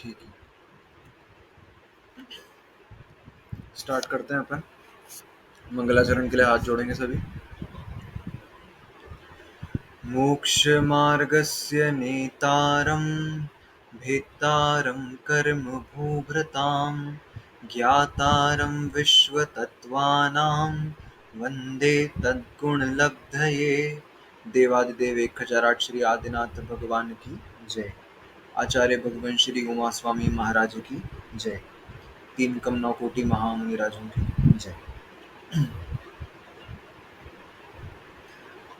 ठीक है, स्टार्ट करते हैं अपन। मंगलाचरण के लिए हाथ जोड़ेंगे सभी। मोक्षमार्गस्य नेतारं भेत्तारं कर्मभूभृतां ज्ञातारं विश्वतत्त्वानां वन्दे तद्गुणलब्धये। देवादिदेव 1008 श्री आदिनाथ भगवान की जय। आचार्य भगवान श्री उमा स्वामी महाराज की जय। 3 कम 9 कोटि महामुनि राजों की जय।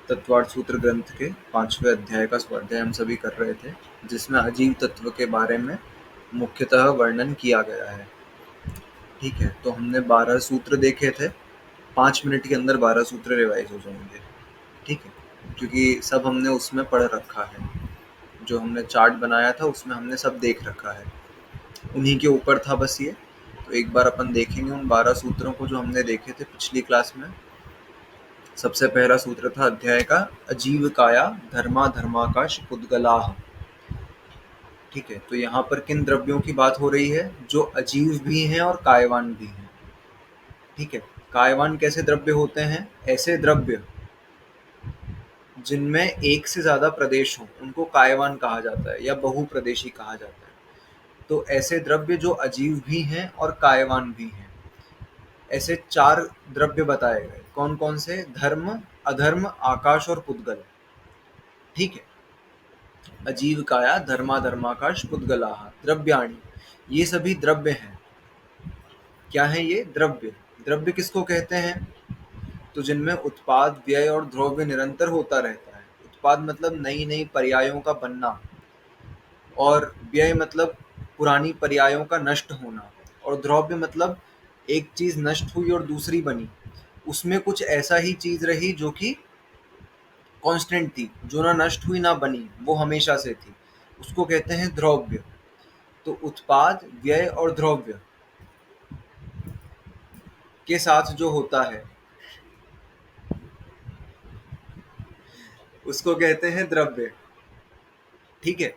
तत्वार्थ सूत्र ग्रंथ के 5वें अध्याय का स्वाध्याय हम सभी कर रहे थे, जिसमें अजीव तत्व के बारे में मुख्यतः वर्णन किया गया है। ठीक है, तो हमने 12 सूत्र देखे थे। 5 मिनट के अंदर 12 सूत्र रिवाइज हो जाएंगे। ठीक है, क्योंकि सब हमने उसमें पढ़ रखा है। जो हमने चार्ट बनाया था उसमें हमने सब देख रखा है, उन्हीं के ऊपर था बस ये। तो एक बार अपन देखेंगे उन 12 सूत्रों को जो हमने देखे थे पिछली क्लास में। सबसे पहला सूत्र था अध्याय का, अजीव काया धर्मा धर्माकाश पुद्गलाह। ठीक है, तो यहाँ पर किन द्रव्यों की बात हो रही है? जो अजीव भी हैं और कायवान भी हैं। ठीक है, कायवान कैसे द्रव्य होते हैं? ऐसे द्रव्य जिनमें एक से ज्यादा प्रदेश हो उनको कायवान कहा जाता है या बहुप्रदेशी कहा जाता है। तो ऐसे द्रव्य जो अजीव भी हैं और कायवान भी हैं, ऐसे 4 द्रव्य बताए गए। कौन कौन से? धर्म, अधर्म, आकाश और पुद्गल। ठीक है, अजीव काया धर्मा धर्माकाश पुद्गलाह द्रव्याणि, ये सभी द्रव्य हैं। क्या है ये द्रव्य? द्रव्य किसको कहते हैं? तो जिनमें उत्पाद, व्यय और द्रव्य निरंतर होता रहता है। उत्पाद मतलब नई नई पर्यायों का बनना, और व्यय मतलब पुरानी पर्यायों का नष्ट होना, और द्रव्य मतलब एक चीज नष्ट हुई और दूसरी बनी, उसमें कुछ ऐसा ही चीज रही जो कि कांस्टेंट थी, जो ना नष्ट हुई ना बनी, वो हमेशा से थी, उसको कहते हैं द्रव्य। तो उत्पाद, व्यय और द्रव्य के साथ जो होता है उसको कहते हैं द्रव्य। ठीक है,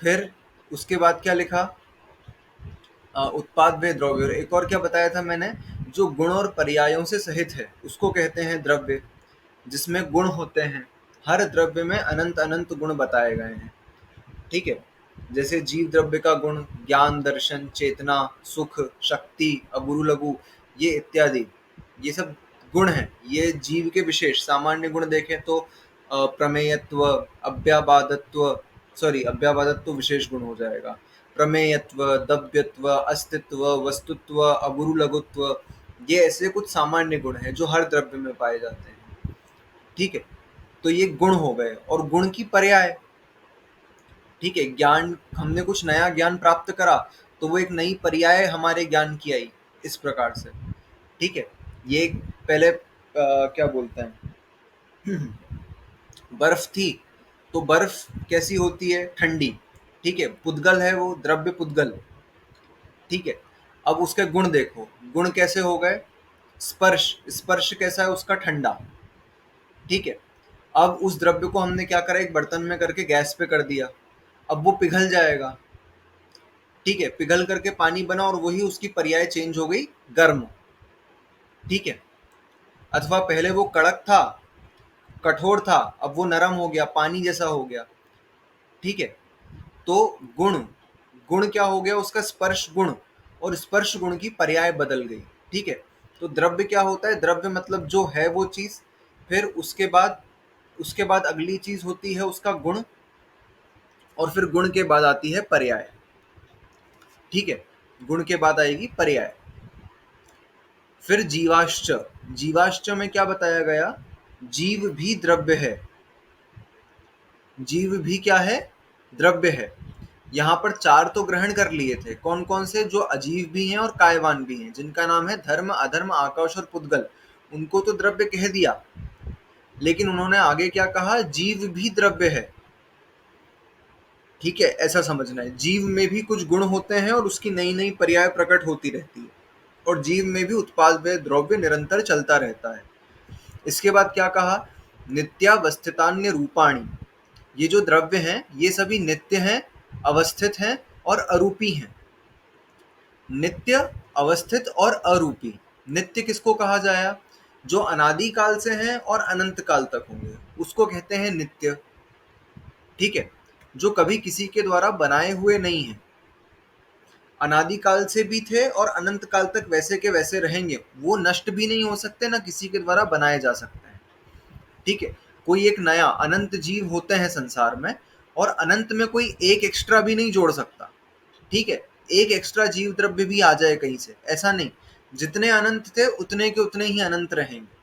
फिर उसके बाद क्या लिखा? उत्पाद, व्यय, द्रव्य। और एक और क्या बताया था मैंने? जो गुण और पर्यायों से सहित है उसको कहते हैं द्रव्य, जिसमें गुण होते हैं। हर द्रव्य में अनंत अनंत गुण बताए गए हैं। ठीक है, जैसे जीव द्रव्य का गुण ज्ञान, दर्शन, चेतना, सुख, शक्ति, अगुरु लघु, ये इत्यादि, ये सब गुण हैं। ये जीव के विशेष सामान्य गुण देखें तो प्रमेयत्व, अव्याबादत्व, सॉरी अव्याबादत्व विशेष गुण हो जाएगा। प्रमेयत्व, दव्यत्व, अस्तित्व, वस्तुत्व, अगुरु लघुत्व, ये ऐसे कुछ सामान्य गुण हैं जो हर द्रव्य में पाए जाते हैं। ठीक है, तो ये गुण हो गए। और गुण की पर्याय, ठीक है, ज्ञान, हमने कुछ नया ज्ञान प्राप्त करा तो वो एक नई पर्याय हमारे ज्ञान की आई, इस प्रकार से। ठीक है, ये पहले क्या बोलते हैं बर्फ थी, तो बर्फ कैसी होती है? ठंडी। ठीक है, पुद्गल है वो, द्रव्य पुद्गल। ठीक है, अब उसके गुण देखो, गुण कैसे हो गए? स्पर्श, स्पर्श कैसा है उसका? ठंडा। ठीक है, अब उस द्रव्य को हमने क्या करा? एक बर्तन में करके गैस पे कर दिया, अब वो पिघल जाएगा। ठीक है, पिघल करके पानी बना और वही उसकी पर्याय चेंज हो गई गर्म। ठीक है, अथवा पहले वो कड़क था, कठोर था, अब वो नरम हो गया, पानी जैसा हो गया। ठीक है, तो गुण, गुण क्या हो गया उसका? स्पर्श गुण, और स्पर्श गुण की पर्याय बदल गई। ठीक है, तो द्रव्य क्या होता है? द्रव्य मतलब जो है वो चीज, फिर उसके बाद अगली चीज होती है उसका गुण, और फिर गुण के बाद आती है पर्याय। ठीक है, गुण के बाद आएगी पर्याय। फिर जीवाश्च, जीवाश्च में क्या बताया गया? जीव भी द्रव्य है। जीव भी क्या है? द्रव्य है। यहाँ पर 4 तो ग्रहण कर लिए थे। कौन कौन से? जो अजीव भी हैं और कायवान भी हैं, जिनका नाम है धर्म, अधर्म, आकाश और पुद्गल, उनको तो द्रव्य कह दिया। लेकिन उन्होंने आगे क्या कहा? जीव भी द्रव्य है। ठीक है, ऐसा समझना है, जीव में भी कुछ गुण होते हैं और उसकी नई नई पर्याय प्रकट होती रहती है, और जीव में भी उत्पाद व द्रव्य निरंतर चलता रहता है। इसके बाद क्या कहा? नित्यावस्थितान्य रूपाणी, ये जो द्रव्य हैं ये सभी नित्य हैं, अवस्थित हैं और अरूपी हैं। नित्य, अवस्थित और अरूपी। नित्य किसको कहा जाया? जो अनादि काल से हैं और अनंत काल तक होंगे, उसको कहते हैं नित्य। ठीक है, जो कभी किसी के द्वारा बनाए हुए नहीं हैं, अनादि काल से भी थे और अनंत काल तक वैसे के वैसे रहेंगे, वो नष्ट भी नहीं हो सकते, ना किसी के द्वारा बनाए जा सकते हैं। ठीक है, कोई एक नया अनंत जीव होते हैं संसार में, और अनंत में कोई एक एक्स्ट्रा भी नहीं जोड़ सकता। ठीक है, एक एक्स्ट्रा जीव द्रव्य भी आ जाए कहीं से, ऐसा नहीं। जितने अनंत थे उतने के उतने ही अनंत रहेंगे।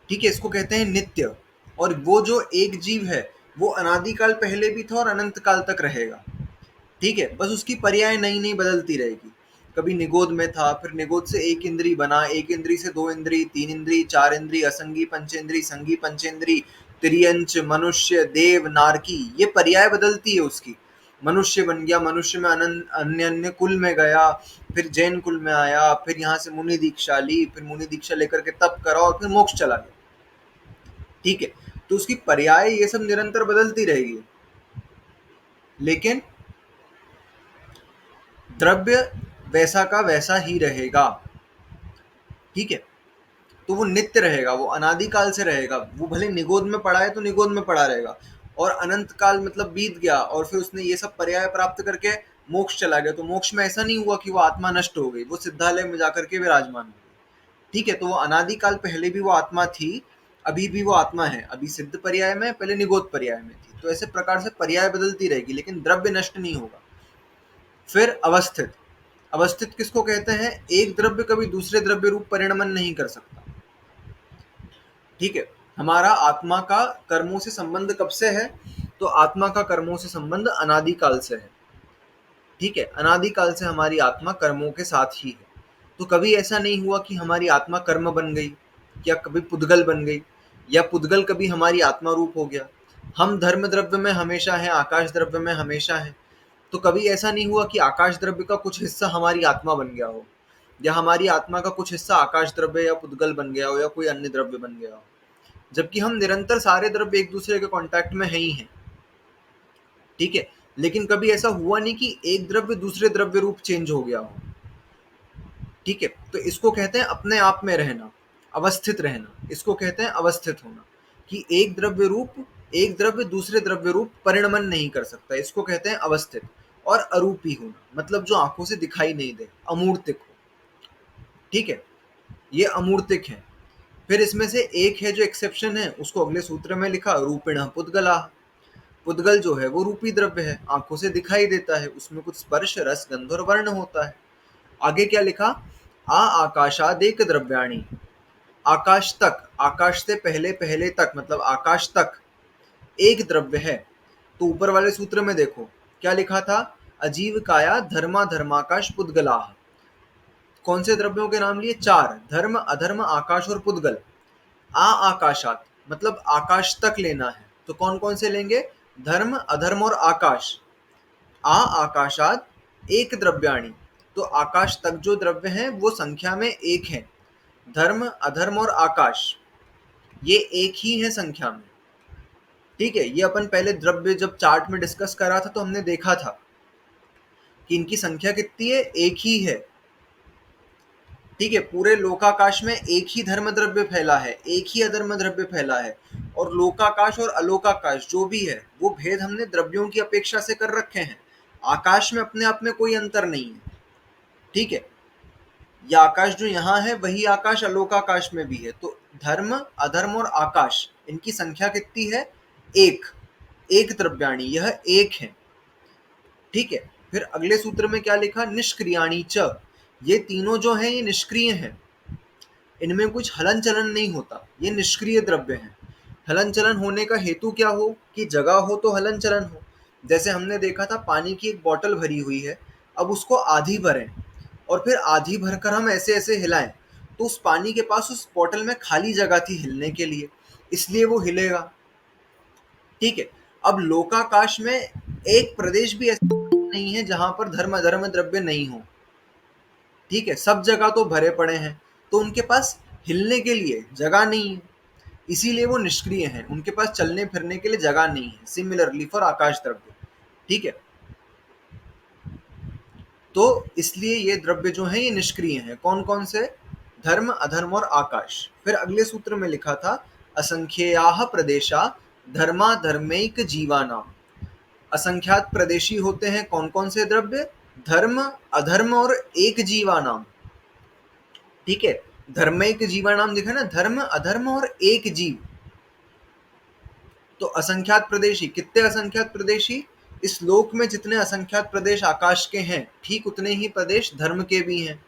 ठीक है, इसको कहते हैं नित्य। और वो जो एक जीव है वो अनादिकाल पहले भी था और अनंत काल तक रहेगा। ठीक है, बस उसकी पर्याय नई नई बदलती रहेगी। कभी निगोद में था, फिर निगोद से एक इंद्री बना, एक इंद्री से दो इंद्री, तीन इंद्री, चार इंद्री, असंगी पंचेंद्री, संगी पंचेंद्री, त्रियंच, मनुष्य, देव, नारकी, ये पर्याय बदलती है उसकी। मनुष्य बन गया, मनुष्य में अन्य अन्य कुल में गया, फिर जैन कुल में आया, फिर यहाँ से मुनि दीक्षा ली, फिर मुनि दीक्षा लेकर के तप करा और फिर मोक्ष चला गया। ठीक है, तो उसकी पर्याय ये सब निरंतर बदलती रहेगी, लेकिन द्रव्य वैसा का वैसा ही रहेगा। ठीक है, तो वो नित्य रहेगा, वो अनादिकाल से रहेगा। वो भले निगोद में पड़ा है तो निगोद में पड़ा रहेगा, और अनंत काल मतलब बीत गया और फिर उसने ये सब पर्याय प्राप्त करके मोक्ष चला गया, तो मोक्ष में ऐसा नहीं हुआ कि वो आत्मा नष्ट हो गई, वो सिद्धालय में जाकर के विराजमान हो गई। ठीक है, तो वो अनादिकाल पहले भी वो आत्मा थी, अभी भी वो आत्मा है। अभी सिद्ध पर्याय में, पहले निगोद पर्याय में थी। तो ऐसे प्रकार से पर्याय बदलती रहेगी, लेकिन द्रव्य नष्ट नहीं होगा। फिर अवस्थित। अवस्थित किसको कहते हैं? एक द्रव्य कभी दूसरे द्रव्य रूप परिणमन नहीं कर सकता। ठीक है, हमारा आत्मा का कर्मों से संबंध कब से है? तो आत्मा का कर्मों से संबंध अनादिकाल से है। ठीक है, अनादिकाल से हमारी आत्मा कर्मों के साथ ही है। तो कभी ऐसा नहीं हुआ कि हमारी आत्मा कर्म बन गई, या कभी पुद्गल बन गई, या पुद्गल कभी हमारी आत्मा रूप हो गया। हम धर्म द्रव्य में हमेशा हैं, आकाश द्रव्य में हमेशा हैं। तो कभी ऐसा नहीं हुआ कि आकाश द्रव्य का कुछ हिस्सा हमारी आत्मा बन गया हो, या हमारी आत्मा का कुछ हिस्सा आकाश द्रव्य या पुद्गल बन गया हो, या कोई अन्य द्रव्य बन गया हो। जबकि हम निरंतर सारे द्रव्य एक दूसरे के कांटेक्ट में है ही हैं। ठीक है, लेकिन कभी ऐसा हुआ नहीं कि एक द्रव्य दूसरे द्रव्य रूप चेंज हो गया हो। ठीक है, तो इसको कहते हैं अपने आप में रहना, अवस्थित रहना। इसको कहते हैं अवस्थित होना, कि एक द्रव्य रूप, एक द्रव्य दूसरे द्रव्य रूप परिणमन नहीं कर सकता, इसको कहते हैं अवस्थित। और अरूपी होना, मतलब जो आंखों से दिखाई नहीं दे, अमूर्तिक हो। ठीक है, ये अमूर्तिक है। फिर इसमें से एक है जो एक्सेप्शन है, उसको अगले सूत्र में लिखा, रूपिण पुद्गला। पुद्गल जो है वो रूपी द्रव्य है, आंखों से दिखाई देता है, उसमें कुछ स्पर्श, रस, गंध और वर्ण होता है। आगे क्या लिखा? आकाशादेक द्रव्याणि। आकाश तक, आकाश से पहले पहले तक, मतलब आकाश तक एक द्रव्य है। तो ऊपर वाले सूत्र में देखो क्या लिखा था? अजीव काया धर्मा धर्माकाश पुद्गला। कौन से द्रव्यों के नाम लिए? चार, धर्म, अधर्म, आकाश और पुद्गल। आकाशात मतलब आकाश तक लेना है, तो कौन कौन से लेंगे? धर्म, अधर्म और आकाश। आकाशात एक द्रव्याणि, तो आकाश तक जो द्रव्य हैं वो संख्या में एक है। धर्म, अधर्म और आकाश ये एक ही है संख्या में। ठीक है, ये अपन पहले द्रव्य जब चार्ट में डिस्कस करा था तो हमने देखा था कि इनकी संख्या कितनी है? एक ही है। ठीक है, पूरे लोकाकाश में एक ही धर्म द्रव्य फैला है, एक ही अधर्म द्रव्य फैला है। और लोकाकाश और अलोकाकाश जो भी है वो भेद हमने द्रव्यों की अपेक्षा से कर रखे हैं। आकाश में अपने आप में कोई अंतर नहीं है। ठीक है, यह आकाश जो यहाँ है वही आकाश अलोकाकाश में भी है। तो धर्म, अधर्म और आकाश, इनकी संख्या कितनी है? एक। एक द्रव्याणि, यह एक है। ठीक है, फिर अगले सूत्र में क्या लिखा? निष्क्रियाणि च। ये तीनों जो हैं ये निष्क्रिय हैं, इनमें कुछ हलन चलन नहीं होता, ये निष्क्रिय द्रव्य हैं। हलन चलन होने का हेतु क्या हो? कि जगह हो तो हलन चलन हो। जैसे हमने देखा था, पानी की एक बोतल भरी हुई है, अब उसको आधी भरें और फिर आधी भरकर हम ऐसे ऐसे हिलाएं, तो उस पानी के पास उस बोतल में खाली जगह थी हिलने के लिए, इसलिए वो हिलेगा। ठीक है, अब लोकाकाश में एक प्रदेश भी ऐसा नहीं है जहां पर धर्म अधर्म द्रव्य नहीं हो। ठीक है, सब जगह तो भरे पड़े हैं, तो उनके पास हिलने के लिए जगह नहीं है, इसीलिए वो निष्क्रिय हैं, उनके पास चलने फिरने के लिए जगह नहीं है। सिमिलरली फॉर आकाश द्रव्य। ठीक है, तो इसलिए ये द्रव्य जो है ये निष्क्रिय हैं। कौन कौन से? धर्म, अधर्म और आकाश। फिर अगले सूत्र में लिखा था असंख्येयाः प्रदेशा धर्मा धर्मैक जीवानाम। असंख्यात प्रदेशी होते हैं कौन कौन से द्रव्य? धर्म, अधर्म और एक जीवानाम। ठीक है, धर्मैक जीवानाम दिखा ना, धर्म, अधर्म और एक जीव। तो असंख्यात प्रदेशी, कितने असंख्यात प्रदेशी? इस लोक में जितने असंख्यात प्रदेश आकाश के हैं, ठीक उतने ही प्रदेश धर्म के भी हैं,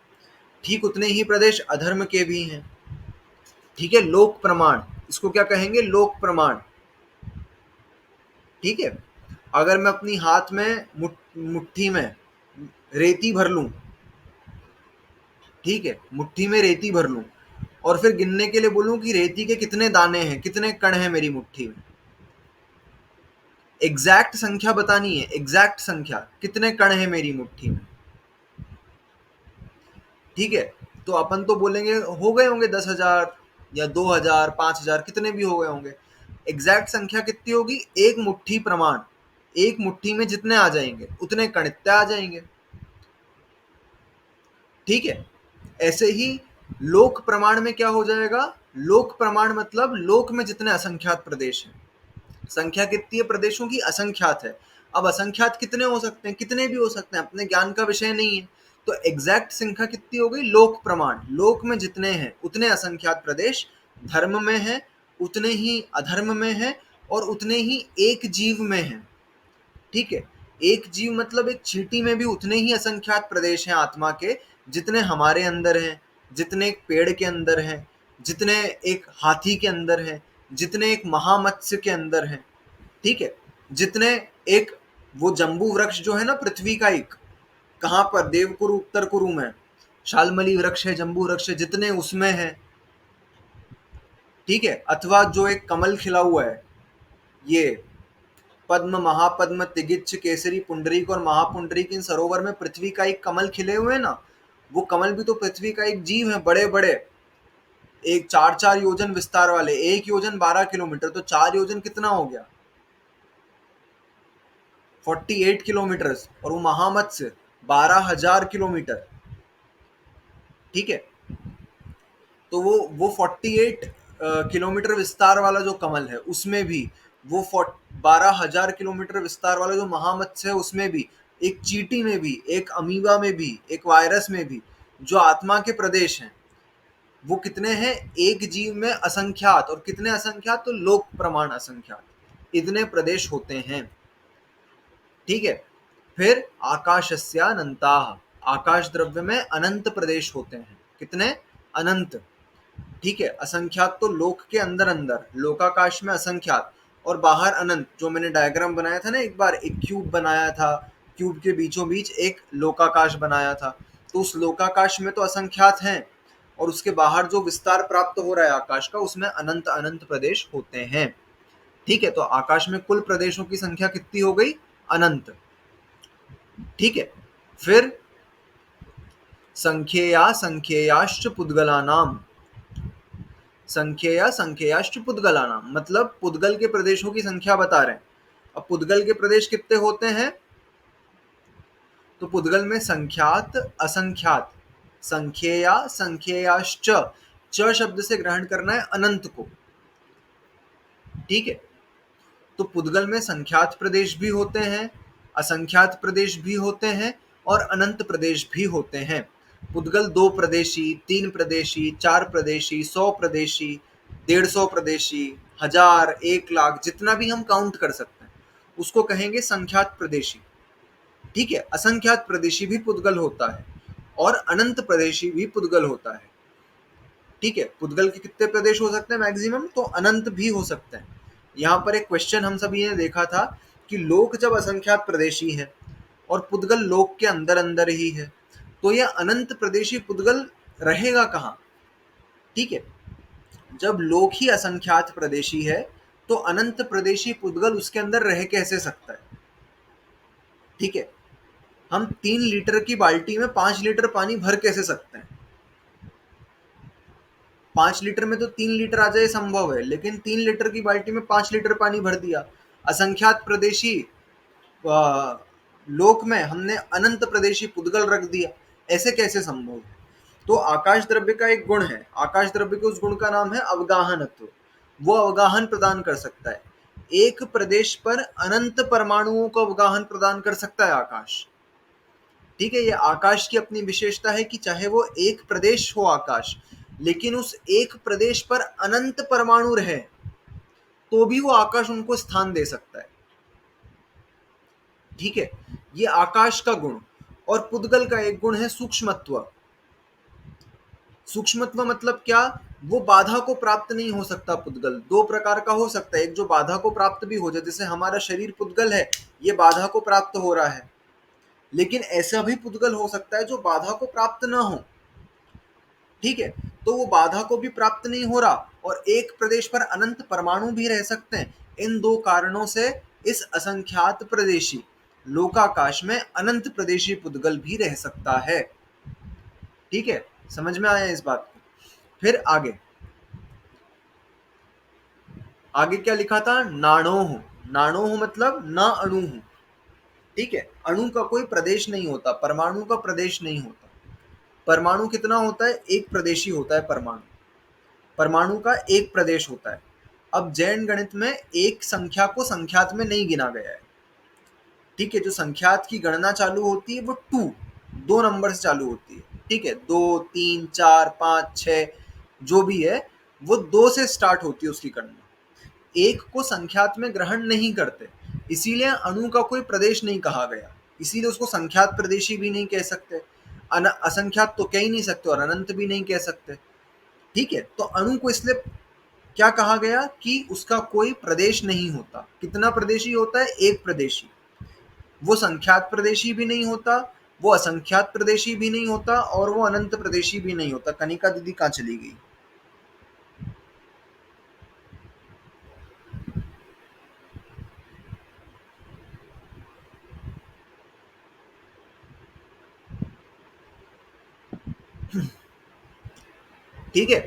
ठीक उतने ही प्रदेश अधर्म के भी हैं। ठीक है, लोक प्रमाण, इसको क्या कहेंगे? लोक प्रमाण। ठीक है, अगर मैं अपनी हाथ में मुट्ठी में रेती भर लूं, ठीक है, मुट्ठी में रेती भर लूं और फिर गिनने के लिए बोलूं कि रेती के कितने दाने हैं, कितने कण हैं मेरी मुट्ठी में, एग्जैक्ट संख्या बतानी है, एग्जैक्ट संख्या कितने कण हैं मेरी मुट्ठी में। ठीक है, तो अपन तो बोलेंगे हो गए होंगे 10,000 या 2,000, 5,000, कितने भी हो गए होंगे। एग्जैक्ट संख्या कितनी होगी? एक मुट्ठी प्रमाण, एक मुट्ठी में जितने आ जाएंगे उतने कण इतने आ जाएंगे। ठीक है, ऐसे ही लोक प्रमाण में क्या हो जाएगा? लोक प्रमाण मतलब लोक में जितने असंख्यात प्रदेश हैं, संख्या कितनी है प्रदेशों की? असंख्यात है। अब असंख्यात कितने हो सकते हैं? कितने भी हो सकते हैं, अपने ज्ञान का विषय नहीं है। तो एग्जैक्ट संख्या कितनी हो गई? लोक प्रमाण, लोक में जितने हैं उतने असंख्यात प्रदेश धर्म में है, उतने ही अधर्म में है और उतने ही एक जीव में है। ठीक है, एक जीव मतलब एक चींटी में भी उतने ही असंख्यात प्रदेश हैं आत्मा के, जितने हमारे अंदर हैं, जितने एक पेड़ के अंदर हैं, जितने एक हाथी के अंदर हैं, जितने एक महामत्स्य के अंदर हैं। ठीक है, जितने एक वो जम्बू वृक्ष जो है ना पृथ्वी का एक, कहाँ पर? देवकुरु, उत्तर कुरु में शालमली वृक्ष है, जम्बू वृक्ष है, जितने उसमें है। ठीक है, अथवा जो एक कमल खिला हुआ है, ये पद्म, महापद्म, तिगिच्छ, केसरी, पुंडरीक और महापुंडरीक, इन सरोवर में पृथ्वी का एक कमल खिले हुए हैं ना, वो कमल भी तो पृथ्वी का एक जीव है। बड़े बड़े, एक 4-4 योजन विस्तार वाले, 1 योजन 12 किलोमीटर, तो 4 योजन कितना हो गया? 48 किलोमीटर। और वो महामत्स्य 12,000 किलोमीटर। ठीक है, तो वो 48 किलोमीटर विस्तार वाला जो कमल है उसमें भी, वो 12,000 किलोमीटर विस्तार वाला जो महामत्स्य है उसमें भी, एक चींटी में भी, एक अमीबा में भी, एक वायरस में भी जो आत्मा के प्रदेश हैं, वो कितने हैं? एक जीव में असंख्यात। और कितने असंख्यात? तो लोक प्रमाण असंख्यात, इतने प्रदेश होते हैं। ठीक है, फिर आकाशस्यानंता, आकाश द्रव्य में अनंत प्रदेश होते हैं। कितने? अनंत। ठीक है, असंख्यात तो लोक के अंदर अंदर, लोकाकाश में असंख्यात, और बाहर अनंत। जो मैंने डायग्राम बनाया था ना एक बार, एक क्यूब बनाया था, क्यूब के बीचों बीच एक लोकाकाश बनाया था, तो उस लोकाकाश में तो असंख्यात हैं, और उसके बाहर जो विस्तार प्राप्त हो रहा है आकाश का, उसमें अनंत अनंत प्रदेश होते हैं। ठीक है, तो आकाश में कुल प्रदेशों की संख्या कितनी हो गई? अनंत। ठीक है, फिर संख्येया संख्येयाश्च पुद्गलानाम, संख्येया संख्येयाश्च पुद्गलानाम मतलब पुद्गल के प्रदेशों की संख्या बता रहे हैं। अब पुद्गल के प्रदेश कितने होते हैं? तो पुद्गल में संख्यात, असंख्यात, संख्येया संख्येयाश्च, च शब्द से ग्रहण करना है अनंत को। ठीक है, तो पुद्गल में संख्यात प्रदेश भी होते हैं, असंख्यात प्रदेश भी होते हैं और अनंत प्रदेश भी होते हैं। पुद्गल 2 प्रदेशी, 3 प्रदेशी, 4 प्रदेशी, 100 प्रदेशी, 150 प्रदेशी, 1000, 1,00,000, जितना भी हम काउंट कर सकते हैं उसको कहेंगे संख्यात प्रदेशी। ठीक है, असंख्यात प्रदेशी भी पुद्गल होता है और अनंत प्रदेशी भी पुद्गल होता है। ठीक है, पुद्गल के कितने प्रदेश हो सकते हैं मैक्सिमम? तो अनंत भी हो सकते हैं। यहाँ पर एक क्वेश्चन हम सभी ने देखा था कि लोक जब असंख्यात प्रदेशी है और पुद्गल लोक के अंदर अंदर ही है, तो यह अनंत प्रदेशी पुद्गल रहेगा कहाँ? ठीक है, जब लोक ही असंख्यात प्रदेशी है तो अनंत प्रदेशी पुद्गल उसके अंदर रह कैसे सकता है? ठीक है, हम 3 लीटर की बाल्टी में 5 लीटर पानी भर कैसे सकते हैं? 5 लीटर में तो 3 लीटर आ जाए संभव है, लेकिन 3 लीटर की बाल्टी में 5 लीटर पानी भर दिया। असंख्यात प्रदेशी लोक में हमने अनंत प्रदेशी पुद्गल रख दिया, ऐसे कैसे संभव है? तो आकाश द्रव्य का एक गुण है, आकाश द्रव्य के उस गुण का नाम है अवगाहनत्व। वो अवगाहन प्रदान कर सकता है, एक प्रदेश पर अनंत परमाणुओं को अवगाहन प्रदान कर सकता है आकाश। ठीक है, ये आकाश की अपनी विशेषता है कि चाहे वो एक प्रदेश हो आकाश, लेकिन उस एक प्रदेश पर अनंत परमाणु रहे तो भी वो आकाश उनको स्थान दे सकता है। ठीक है, ये आकाश का गुण। और पुद्गल का एक गुण है सूक्ष्मत्व। सूक्ष्मत्व मतलब क्या? वो बाधा को प्राप्त नहीं हो सकता। पुद्गल दो प्रकार का हो सकता है, एक जो बाधा को प्राप्त भी हो जाए, जैसे हमारा शरीर पुद्गल है, ये बाधा को प्राप्त हो रहा है, लेकिन ऐसा भी पुद्गल हो सकता है जो बाधा को प्राप्त ना हो। ठीक है, तो वो बाधा को भी प्राप्त नहीं हो रहा और एक प्रदेश पर अनंत परमाणु भी रह सकते हैं। इन दो कारणों से इस असंख्यात प्रदेशी लोकाकाश में अनंत प्रदेशी पुद्गल भी रह सकता है। ठीक है, समझ में आया इस बात को? फिर आगे आगे क्या लिखा था? नाणोह। नाणोह मतलब न अणु। ठीक है, अणु का कोई प्रदेश नहीं होता, परमाणु का प्रदेश नहीं होता। परमाणु कितना होता है? एक प्रदेशी होता है परमाणु। परमाणु का एक प्रदेश होता है। अब जैन गणित में एक संख्या को संख्यात में नहीं गिना गया है। ठीक है, जो संख्यात की गणना चालू होती है वो दो नंबर से चालू होती है। ठीक है, 2, 3, 4, 5, 6 जो भी है वो 2 से स्टार्ट होती है उसकी गणना। एक को संख्यात में ग्रहण नहीं करते, इसीलिए अणु का कोई प्रदेश नहीं कहा गया, इसीलिए उसको संख्यात प्रदेशी भी नहीं कह सकते, असंख्यात तो कह ही नहीं सकते और अनंत भी नहीं कह सकते। ठीक है, तो अणु को इसलिए क्या कहा गया कि उसका कोई प्रदेश नहीं होता। कितना प्रदेशी होता है? एक प्रदेशी। वो संख्यात प्रदेशी भी नहीं होता, वो असंख्यात प्रदेशी भी नहीं होता और वो अनंत प्रदेशी भी नहीं होता। कनिका दीदी कहाँ चली गई? ठीक है,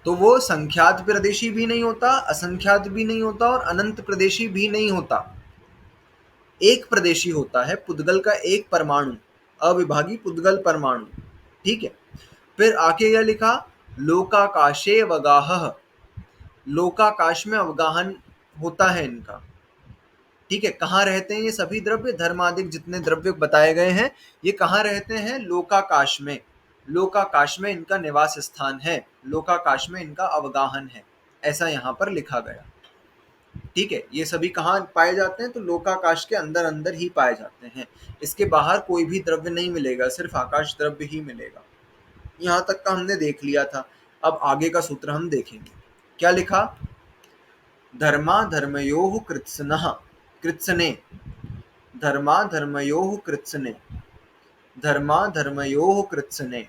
तो वो संख्यात प्रदेशी भी नहीं होता, असंख्यात भी नहीं होता और अनंत प्रदेशी भी नहीं होता। एक प्रदेशी होता है पुद्गल का एक परमाणु, अविभागी पुद्गल परमाणु। ठीक है, फिर आके यह लिखा लोकाकाशे वगाह। लोकाकाश में अवगाहन होता है इनका। ठीक है, कहाँ रहते हैं ये सभी द्रव्य? धर्मादिक जितने द्रव्य बताए गए हैं ये कहाँ रहते हैं? लोकाकाश में। लोकाकाश में इनका निवास स्थान है, लोकाकाश में इनका अवगाहन है, ऐसा यहाँ पर लिखा गया। ठीक है, ये सभी कहाँ पाए जाते हैं? तो लोकाकाश के अंदर अंदर ही पाए जाते हैं। इसके बाहर कोई भी द्रव्य नहीं मिलेगा, सिर्फ आकाश द्रव्य ही मिलेगा। यहाँ तक का हमने देख लिया था। अब आगे का सूत्र हम देखेंगे। क्या लिखा? धर्मा धर्मयोः कृत्स्नः कृत्स्ने। धर्मा धर्मयोः कृत्स्ने। धर्मा धर्मयोः कृत्स्ने।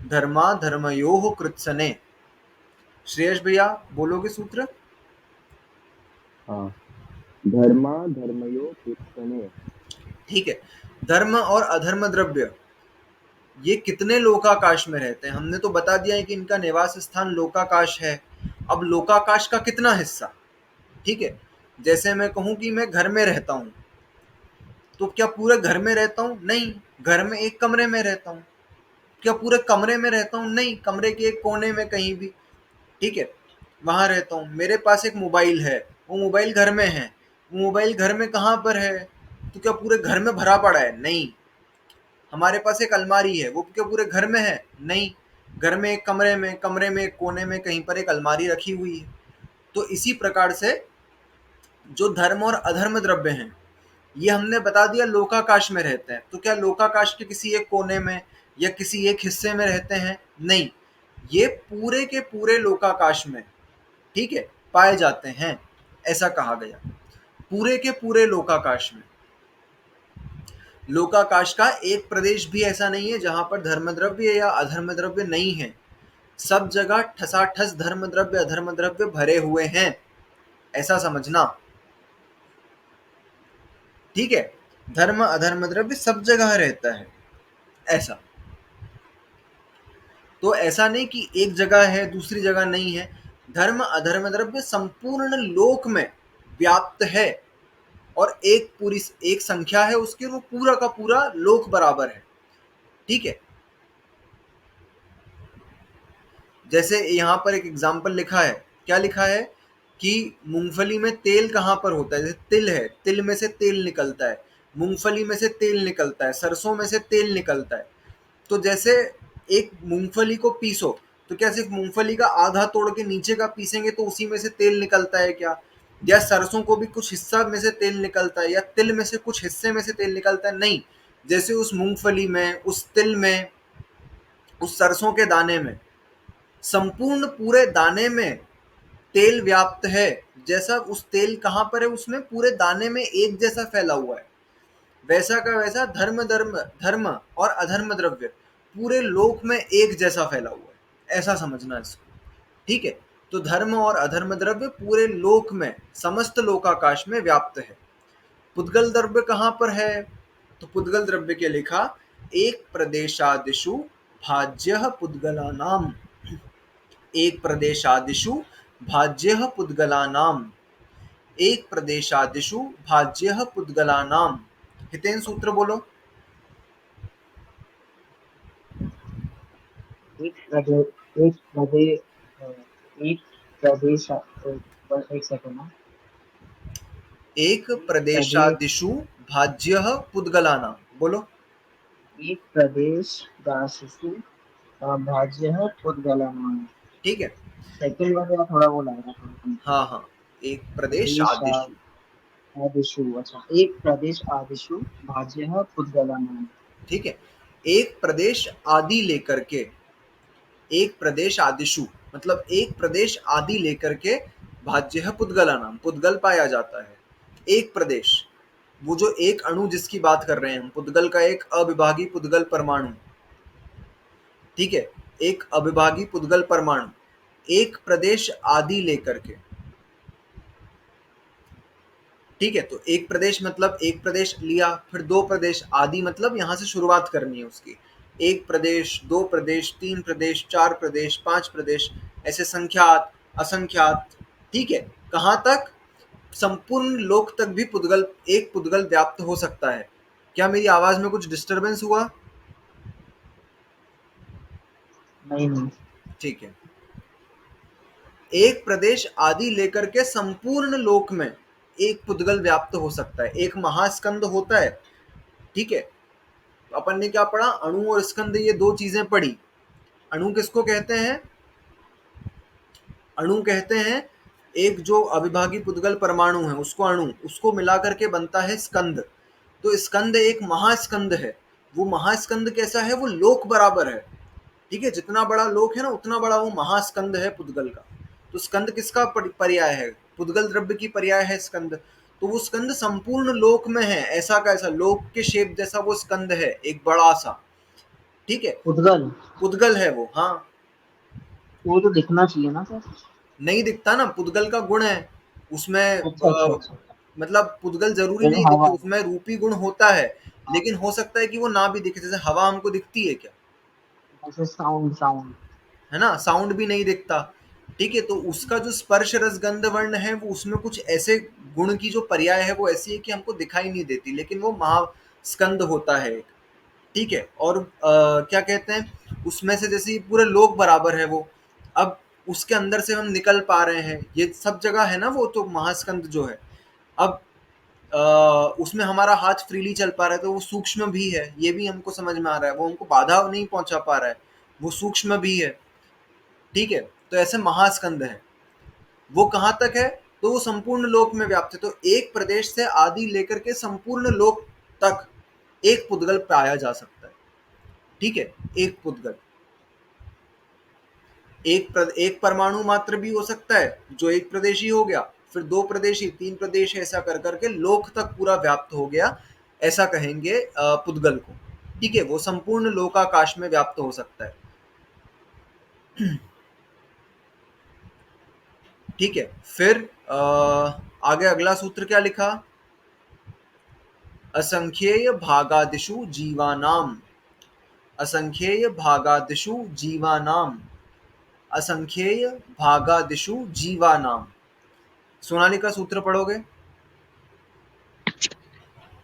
धर्मा धर्मयोः कृत्स्ने। श्रेयस भैया बोलोगे सूत्र? हाँ, धर्मा धर्मयो कृत्स्ने। ठीक है, धर्म और अधर्म द्रव्य ये कितने लोकाकाश में रहते हैं? हमने तो बता दिया है कि इनका निवास स्थान लोकाकाश है। अब लोकाकाश का कितना हिस्सा? ठीक है, जैसे मैं कहूं कि मैं घर में रहता हूं, तो क्या पूरे घर में रहता हूं? नहीं, घर में एक कमरे में रहता हूं। क्या पूरे कमरे में रहता हूं? नहीं, कमरे के एक कोने में कहीं भी। ठीक है, वहां रहता हूं। मेरे पास एक मोबाइल है, वो मोबाइल घर में है। वो मोबाइल घर में कहाँ पर है? तो क्या पूरे घर में भरा पड़ा है? नहीं। हमारे पास एक अलमारी है, वो क्या पूरे घर में है? नहीं, घर में एक कमरे में एक कोने में कहीं पर एक अलमारी रखी हुई है। तो इसी प्रकार से जो धर्म और अधर्म द्रव्य हैं ये हमने बता दिया लोकाकाश में रहते हैं। तो क्या लोकाकाश के किसी एक कोने में या किसी एक हिस्से में रहते हैं? नहीं, ये पूरे के पूरे लोकाकाश में, ठीक है, पाए जाते हैं, ऐसा कहा गया। पूरे के पूरे लोकाकाश में। लोकाकाश का एक प्रदेश भी ऐसा नहीं है जहां पर धर्म द्रव्य या अधर्म द्रव्य नहीं है। सब जगह ठसाठस धर्म द्रव्य अधर्म द्रव्य भरे हुए हैं, ऐसा समझना। ठीक है, धर्म अधर्म द्रव्य सब जगह रहता है, ऐसा। तो ऐसा नहीं कि एक जगह है दूसरी जगह नहीं है। धर्म अधर्म द्रव्य संपूर्ण लोक में व्याप्त है, और एक पूरी एक संख्या है उसकी, और वो पूरा का पूरा लोक बराबर है। ठीक है, जैसे यहाँ पर एक एग्जाम्पल लिखा है, क्या लिखा है कि मूंगफली में तेल कहाँ पर होता है, जैसे तिल है, तिल में से तेल निकलता है, मूंगफली में से तेल निकलता है, सरसों में से तेल निकलता है। तो जैसे एक मूंगफली को पीसो, तो क्या सिर्फ मूंगफली का आधा तोड़ के नीचे का पीसेंगे तो उसी में से तेल निकलता है क्या? या सरसों को भी कुछ हिस्सा में से तेल निकलता है, या तिल में से कुछ हिस्से में से तेल निकलता है? नहीं। जैसे उस मूंगफली में, उस तिल में, उस सरसों के दाने में, संपूर्ण पूरे दाने में तेल व्याप्त है, जैसा उस तेल कहाँ पर है, उसमें पूरे दाने में एक जैसा फैला हुआ है, वैसा का वैसा धर्म और अधर्म द्रव्य पूरे लोक में एक जैसा फैला हुआ है, ऐसा समझना इसको। ठीक है, तो धर्म और अधर्म द्रव्य पूरे लोक में, समस्त लोकाकाश में व्याप्त है। पुद्गल द्रव्य कहाँ पर है? तो पुद्गल द्रव्य के लिखा, एक प्रदेशादिषु भाज्य पुद्गलानाम, एक प्रदेशादिषु भाज्य पुद्गलानाम, एक प्रदेशादिषु भाज्य पुद्गलानाम। हितेन सूत्र बोलो। एक प्रदेश, एक प्रदेश, बस एक सेकंड ना। एक एक प्रदेश, प्रदेशादिषु भाज्य पुद्गलानाम, बोलो। एक प्रदेश दासु भाज्य पुद्गलानां। ठीक है, सेकंड वगैरह थोड़ा वो लग रहा है, थोड़ा हाँ कंफ्यूज। हाँ, एक प्रदेश प्रदेश आदिषु। आदिशु, अच्छा, एक प्रदेश आदिशु भाज्य पुद्गलानां। ठीक है, एक प्रदेश आदि लेकर के, एक प्रदेश आदिशु मतलब एक प्रदेश आदि लेकर के, भाज्य पुद्गला नाम, पुद्गल पाया जाता है। एक प्रदेश, वो जो एक अणु जिसकी बात कर रहे हैं हम, पुद्गल का एक अविभागी पुद्गल परमाणु। ठीक है, एक अविभागी पुद्गल परमाणु एक प्रदेश आदि लेकर के। ठीक है, तो एक प्रदेश मतलब एक प्रदेश लिया, फिर दो प्रदेश, आदि मतलब यहाँ से शुरुआत करनी है उसकी। एक प्रदेश, दो प्रदेश, तीन प्रदेश, चार प्रदेश, पांच प्रदेश, ऐसे संख्यात, असंख्यात। ठीक है, कहाँ तक? संपूर्ण लोक तक भी पुद्गल, एक पुद्गल व्याप्त हो सकता है। क्या मेरी आवाज में कुछ डिस्टरबेंस हुआ? नहीं नहीं। ठीक है, एक प्रदेश आदि लेकर के संपूर्ण लोक में एक पुद्गल व्याप्त हो सकता है, एक महास्कंद होता है। ठीक है, अपन ने क्या पढ़ा? अणु और स्कंद, ये दो चीजें पढ़ी। अणु किसको कहते हैं? अणु कहते हैं एक जो अविभागी पुद्गल परमाणु है उसको अणु, उसको मिला करके बनता है स्कंद। तो स्कंद एक महास्कंद है। वो महास्कंद कैसा है? वो लोक बराबर है। ठीक है, जितना बड़ा लोक है ना उतना बड़ा वो महास्कंद है पुद्गल का। तो स्कंद किसका पर्याय है? पुद्गल द्रव्य की पर्याय है स्कंद। तो वो स्कंद संपूर्ण लोक में है, ऐसा का ऐसा लोक के शेप जैसा वो स्कंद है, एक बड़ा सा। ठीक है, पुद्गल, पुद्गल है वो, हाँ। वो तो दिखना चाहिए ना सर। नहीं दिखता ना, पुद्गल का गुण है उसमें। अच्छा अच्छा अच्छा। मतलब पुद्गल जरूरी जैसे नहीं हवा। दिखे, उसमें रूपी गुण होता है, हाँ, लेकिन हो सकता है कि वो ना भी दिखे। जैसे हवा हमको दिखती है क्या? जैसे साउंड साउंड। है ना, साउंड भी नहीं दिखता। ठीक है, तो उसका जो स्पर्श रस गंध वर्ण है, वो उसमें कुछ ऐसे गुण की जो पर्याय है वो ऐसी है कि हमको दिखाई नहीं देती, लेकिन वो महास्कंद होता है एक। ठीक है, और क्या कहते हैं, उसमें से जैसे ये पूरे लोक बराबर है वो, अब उसके अंदर से हम निकल पा रहे हैं, ये सब जगह है ना, वो तो महास्कंद जो है। अब उसमें हमारा हाथ फ्रीली चल पा रहा है, तो वो सूक्ष्म भी है, ये भी हमको समझ में आ रहा है, वो हमको बाधा नहीं पहुंचा पा रहा है, वो सूक्ष्म भी है। ठीक है, तो ऐसे महास्कंद है। वो कहाँ तक है? तो वो संपूर्ण लोक में व्याप्त है। तो एक प्रदेश से आदि लेकर के संपूर्ण लोक तक एक पुद्गल पाया जा सकता है। ठीक है, एक पुद्गल, एक परमाणु मात्र भी हो सकता है जो एक प्रदेशी हो गया, फिर दो प्रदेशी, तीन प्रदेश, ऐसा कर करके लोक तक पूरा व्याप्त हो गया, ऐसा कहेंगे पुद्गल को। ठीक है, वो संपूर्ण लोकाकाश में व्याप्त हो सकता है। ठीक है, फिर आगे अगला सूत्र क्या लिखा? असंख्येय भागादिषु जीवानाम, असंख्येय भागादिषु जीवानाम, असंख्येय भागादिषु जीवानाम। सोनाली का सूत्र पढ़ोगे?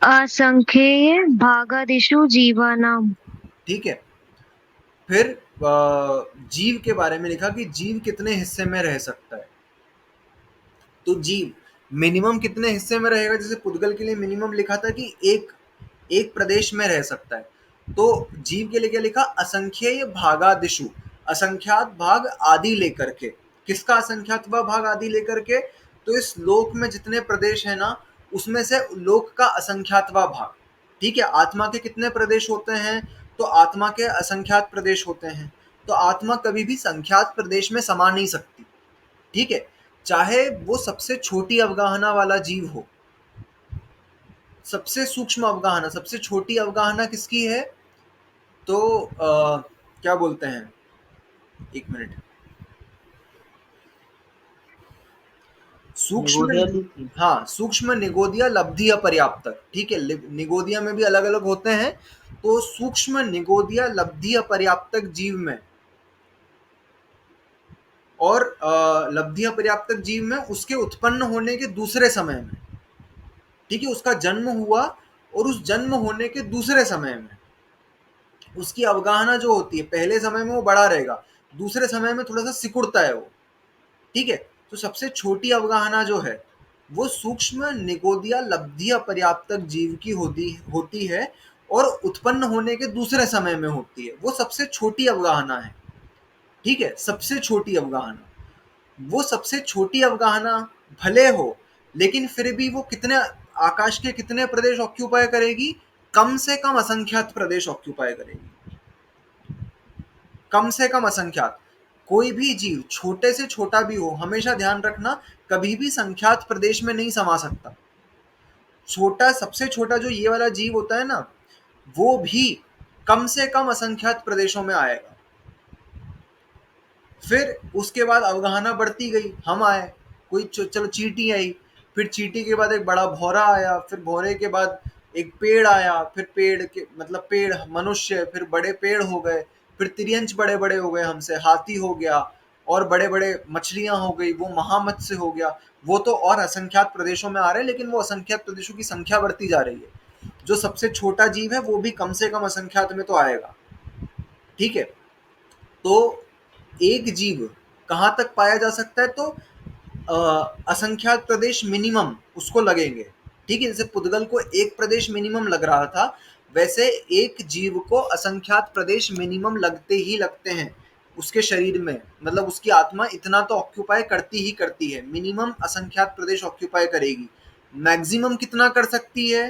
असंख्येय भागादिषु जीवानां। ठीक है। फिर जीव के बारे में लिखा कि जीव कितने हिस्से में रह सकता है। तो जीव मिनिमम कितने हिस्से में रहेगा, जैसे पुद्गल के लिए मिनिमम लिखा था कि एक एक प्रदेश में रह सकता है। तो जीव के लिए क्या लिखा, असंख्येय भागादिशु, असंख्यात भाग आदि लेकर के। किसका असंख्यात भाग आदि लेकर के, तो इस लोक में जितने प्रदेश है ना, उसमें से लोक का असंख्यातवा भाग। ठीक है, आत्मा के कितने प्रदेश होते हैं, तो आत्मा के असंख्यात प्रदेश होते हैं। तो आत्मा कभी भी संख्यात प्रदेश में समा नहीं सकती। ठीक है, चाहे वो सबसे छोटी अवगाहना वाला जीव हो। सबसे सूक्ष्म अवगाहना, सबसे छोटी अवगाहना किसकी है, तो क्या बोलते हैं, एक मिनट, सूक्ष्म, निगोदिया ली थी। हाँ सूक्ष्म निगोदिया लब्धि अपर्याप्तक। ठीक है, निगोदिया में भी अलग अलग होते हैं। तो सूक्ष्म निगोदिया लब्धि अपर्याप्तक जीव में और लब्धि अपर्याप्तक जीव में उसके उत्पन्न होने के दूसरे समय में, ठीक है, उसका जन्म हुआ और उस जन्म होने के दूसरे समय में उसकी अवगाहना जो होती है, पहले समय में वो बड़ा रहेगा, दूसरे समय में थोड़ा सा सिकुड़ता है वो। ठीक है, तो सबसे छोटी अवगाहना जो है वो सूक्ष्म निगोदिया लब्धि अपर्याप्तक जीव की होती है और उत्पन्न होने के दूसरे समय में होती है। वो सबसे छोटी अवगाहना है। ठीक है, सबसे छोटी अवगाहना, वो सबसे छोटी अवगाहना भले हो, लेकिन फिर भी वो कितने, आकाश के कितने प्रदेश ऑक्यूपाई करेगी, कम से कम असंख्यात प्रदेश ऑक्यूपाई करेगी। कम से कम असंख्यात। कोई भी जीव छोटे से छोटा भी हो, हमेशा ध्यान रखना, कभी भी संख्यात प्रदेश में नहीं समा सकता। छोटा, सबसे छोटा जो ये वाला जीव होता है ना, वो भी कम से कम असंख्यात प्रदेशों में आएगा। फिर उसके बाद अवगाहना बढ़ती गई, हम आए, कोई चलो चींटी आई, फिर चींटी के बाद एक बड़ा भौरा आया, फिर भौरे के बाद एक पेड़ आया, फिर पेड़ के मतलब पेड़ मनुष्य, फिर बड़े पेड़ हो गए, फिर तिर्यंच बड़े बड़े हो गए हमसे, हाथी हो गया, और बड़े बड़े मछलियां हो गई, वो महामत्स्य हो गया। वो तो और असंख्यात प्रदेशों में आ रहे हैं, लेकिन वो असंख्यात प्रदेशों की संख्या बढ़ती जा रही है। जो सबसे छोटा जीव है वो भी कम से कम असंख्यात में तो आएगा। ठीक है, तो एक जीव कहाँ तक पाया जा सकता है, तो असंख्यात प्रदेश मिनिमम उसको लगेंगे। ठीक है, जैसे पुद्गल को एक प्रदेश मिनिमम लग रहा था, वैसे एक जीव को असंख्यात प्रदेश मिनिमम लगते ही लगते हैं उसके शरीर में। मतलब उसकी आत्मा इतना तो ऑक्यूपाई करती ही करती है, मिनिमम असंख्यात प्रदेश ऑक्यूपाई करेगी। मैक्सिमम कितना कर सकती है,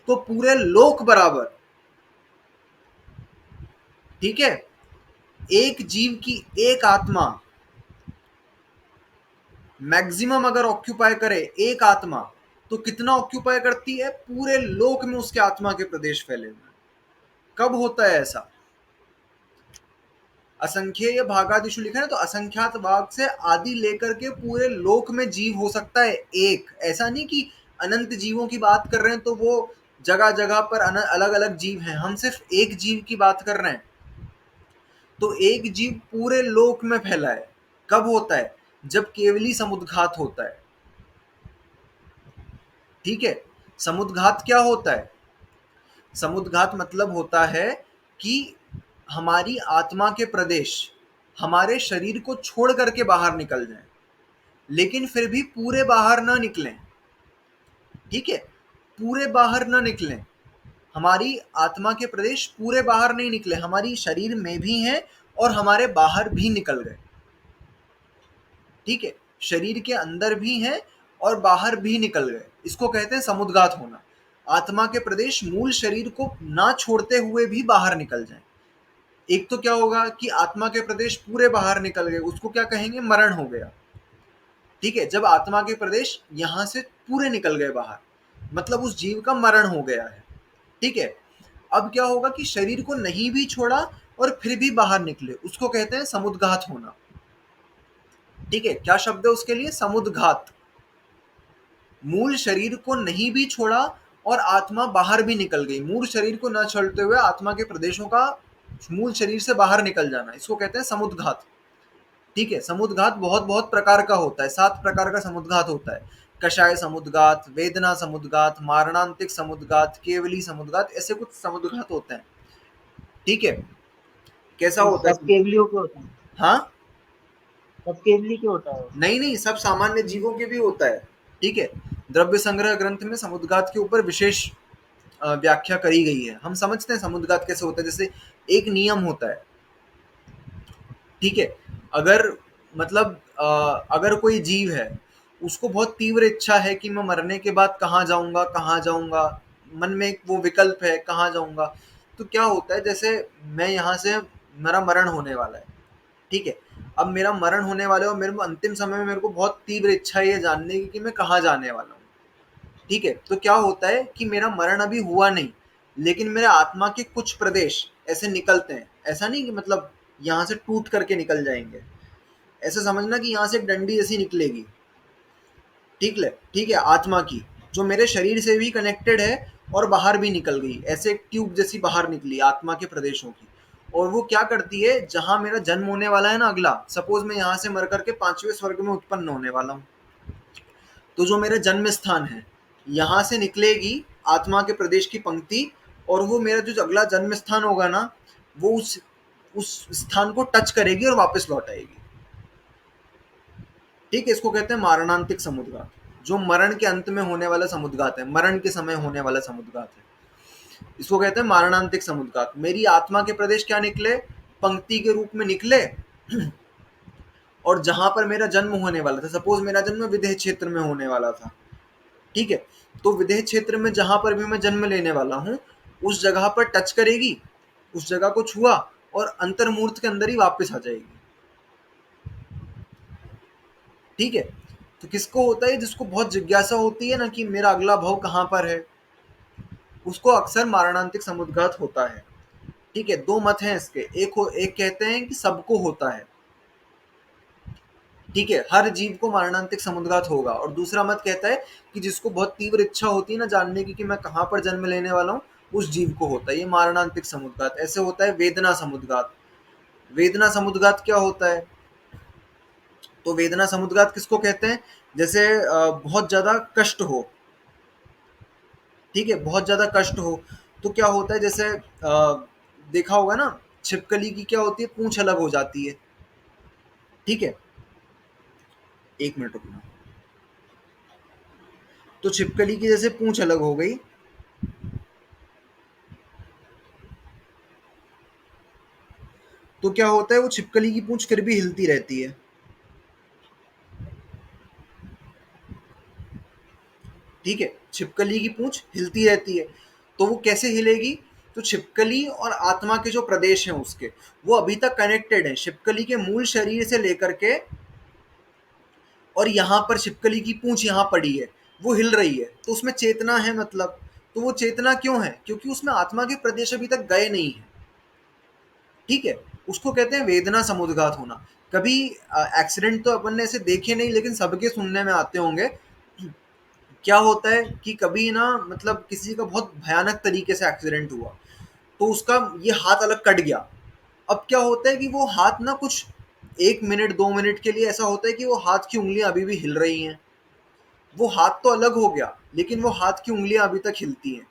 तो पूरे लोक बराबर। ठीक है, एक जीव की एक आत्मा मैक्सिमम अगर ऑक्यूपाई करे, एक आत्मा, तो कितना ऑक्यूपाई करती है, पूरे लोक में उसके आत्मा के प्रदेश फैले हुए। कब होता है ऐसा, असंख्येय भागादिशु लिखा है, तो असंख्यात भाग से आदि लेकर के पूरे लोक में जीव हो सकता है एक। ऐसा नहीं कि अनंत जीवों की बात कर रहे हैं तो वो जगह जगह पर अलग अलग जीव हैं, हम सिर्फ एक जीव की बात कर रहे हैं। तो एक जीव पूरे लोक में फैला है। कब होता है, जब केवली समुद्घात होता है। ठीक है, समुद्घात क्या होता है, समुद्घात मतलब होता है कि हमारी आत्मा के प्रदेश हमारे शरीर को छोड़ करके बाहर निकल जाएं, लेकिन फिर भी पूरे बाहर ना निकलें। ठीक है, पूरे बाहर ना निकलें, हमारी आत्मा के प्रदेश पूरे बाहर नहीं निकले, हमारी शरीर में भी हैं और हमारे बाहर भी निकल गए। ठीक है, शरीर के अंदर भी हैं और बाहर भी निकल गए, इसको कहते हैं समुद्घात होना। आत्मा के प्रदेश मूल शरीर को ना छोड़ते हुए भी बाहर निकल जाएं। एक तो क्या होगा कि आत्मा के प्रदेश पूरे बाहर निकल गए, उसको क्या कहेंगे, मरण हो गया। ठीक है, जब आत्मा के प्रदेश यहां से पूरे निकल गए बाहर, मतलब उस जीव का मरण हो गया है। ठीक है, अब क्या होगा कि शरीर को नहीं भी छोड़ा और फिर भी बाहर निकले, उसको कहते हैं समुद्घात होना। ठीक है, क्या शब्द है उसके लिए, समुद्घात। मूल शरीर को नहीं भी छोड़ा और आत्मा बाहर भी निकल गई, मूल शरीर को न छोड़ते हुए आत्मा के प्रदेशों का मूल शरीर से बाहर निकल जाना, इसको कहते हैं समुद्घात। ठीक है, समुद्घात बहुत बहुत प्रकार का होता है, 7 प्रकार का समुद्घात होता है। कषाय समुद्गात, वेदना समुद्गात, मारणांतिक समुद्गात, केवली समुद्गात, ऐसे कुछ समुद्गात होते हैं। ठीक है, कैसा तो होता सब है? केवलियों के होते हैं? हाँ, सब केवली के होता है वो? नहीं नहीं, सब सामान्य जीवों के भी होता है। ठीक है, द्रव्य संग्रह ग्रंथ में समुद्गात के ऊपर विशेष व्याख्या करी गई है। हम समझते हैं समुद्गात कैसे होता है। जैसे एक नियम होता है, ठीक है, अगर मतलब अगर कोई जीव है, उसको बहुत तीव्र इच्छा है कि मैं मरने के बाद कहाँ जाऊंगा, कहाँ जाऊंगा, मन में एक वो विकल्प है कहाँ जाऊंगा। तो क्या होता है, जैसे मैं यहाँ से, मेरा मरण होने वाला है, ठीक है, अब मेरा मरण होने वाला है और मेरे को अंतिम समय में मेरे को बहुत तीव्र इच्छा है ये जानने की कि मैं कहाँ जाने वाला हूँ। ठीक है, तो क्या होता है कि मेरा मरण अभी हुआ नहीं, लेकिन मेरे आत्मा के कुछ प्रदेश ऐसे निकलते हैं। ऐसा नहीं कि मतलब यहाँ से टूट करके निकल जाएंगे, ऐसे समझना कि यहाँ से एक डंडी ऐसी निकलेगी। ठीक है, आत्मा की, जो मेरे शरीर से भी कनेक्टेड है और बाहर भी निकल गई, ऐसे एक ट्यूब जैसी बाहर निकली आत्मा के प्रदेशों की। और वो क्या करती है, जहां मेरा जन्म होने वाला है ना अगला, सपोज मैं यहाँ से मर करके 5वें स्वर्ग में उत्पन्न होने वाला हूँ, तो जो मेरा जन्म स्थान है, यहाँ से निकलेगी आत्मा के प्रदेश की पंक्ति, और वो मेरा जो अगला जन्म स्थान होगा ना, वो उस स्थान को टच करेगी और वापस लौट आएगी। ठीक है, इसको कहते हैं मारणांतिक समुद्गात, जो मरण के अंत में होने वाला समुद्गात है, मरण के समय होने वाला समुद्गात है, इसको कहते हैं मारणांतिक समुद्गात। मेरी आत्मा के प्रदेश क्या निकले, पंक्ति के रूप में निकले, और जहां पर मेरा जन्म होने वाला था, सपोज मेरा जन्म विदेह क्षेत्र में होने वाला था, ठीक है, तो विदेह क्षेत्र में जहां पर भी मैं जन्म लेने वाला हूँ, उस जगह पर टच करेगी, उस जगह को छुआ और अंतर्मूर्त के अंदर ही वापस आ जाएगी। ठीक है, तो किसको होता है, जिसको बहुत जिज्ञासा होती है ना कि मेरा अगला भाव कहाँ पर है, उसको अक्सर मारणांतिक समुद्घात होता है। ठीक है, दो मत हैं इसके, एक कहते हैं कि सबको होता है, ठीक है, हर जीव को मारणांतिक समुद्घात होगा, और दूसरा मत कहता है कि जिसको बहुत तीव्र इच्छा होती है ना जानने की कि मैं कहाँ पर जन्म लेने वाला हूँ, उस जीव को होता है ये मारणांतिक समुद्घात। ऐसे होता है वेदना समुद्घात। वेदना समुद्घात क्या होता है, तो वेदना समुद्घात किसको कहते हैं, जैसे बहुत ज्यादा कष्ट हो, ठीक है, बहुत ज्यादा कष्ट हो, तो क्या होता है, जैसे देखा होगा ना, छिपकली की क्या होती है, पूंछ अलग हो जाती है। ठीक है, एक मिनट रुकना। तो छिपकली की जैसे पूंछ अलग हो गई, तो क्या होता है, वो छिपकली की पूंछ फिर भी हिलती रहती है। ठीक है, छिपकली की पूंछ हिलती रहती है, तो वो कैसे हिलेगी, तो छिपकली और आत्मा के जो प्रदेश हैं उसके, वो अभी तक कनेक्टेड है, छिपकली के मूल शरीर से लेकर के, और यहाँ पर छिपकली की पूंछ यहाँ पड़ी है, वो हिल रही है, तो उसमें चेतना है मतलब। तो वो चेतना क्यों है, क्योंकि उसमें आत्मा के प्रदेश अभी तक गए नहीं है। ठीक है, उसको कहते हैं वेदना समुद्घात होना। कभी एक्सीडेंट तो अपन ने ऐसे देखे नहीं, लेकिन सबके सुनने में आते होंगे। क्या होता है कि कभी ना मतलब किसी का बहुत भयानक तरीके से एक्सीडेंट हुआ, तो उसका ये हाथ अलग कट गया। अब क्या होता है कि वो हाथ ना कुछ 1 मिनट 2 मिनट के लिए ऐसा होता है कि वो हाथ की उंगलियां अभी भी हिल रही हैं। वो हाथ तो अलग हो गया, लेकिन वो हाथ की उंगलियां अभी तक हिलती हैं।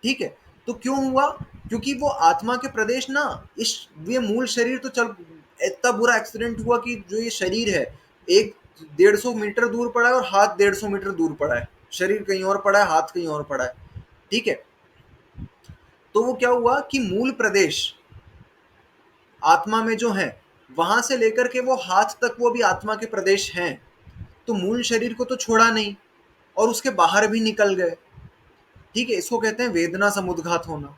ठीक है, तो क्यों हुआ, क्योंकि वो आत्मा के प्रदेश ना, इस ये मूल शरीर तो चल, इतना बुरा एक्सीडेंट हुआ कि जो ये शरीर है, एक 150 मीटर दूर पड़ा है और हाथ 150 मीटर दूर पड़ा है, शरीर कहीं और पड़ा है, हाथ कहीं और पड़ा है। ठीक है, तो वो क्या हुआ कि मूल प्रदेश आत्मा में जो है, वहां से लेकर के वो हाथ तक वो भी आत्मा के प्रदेश हैं, तो मूल शरीर को तो छोड़ा नहीं, और उसके बाहर भी निकल गए। ठीक है, इसको कहते हैं वेदना समुद्घात होना।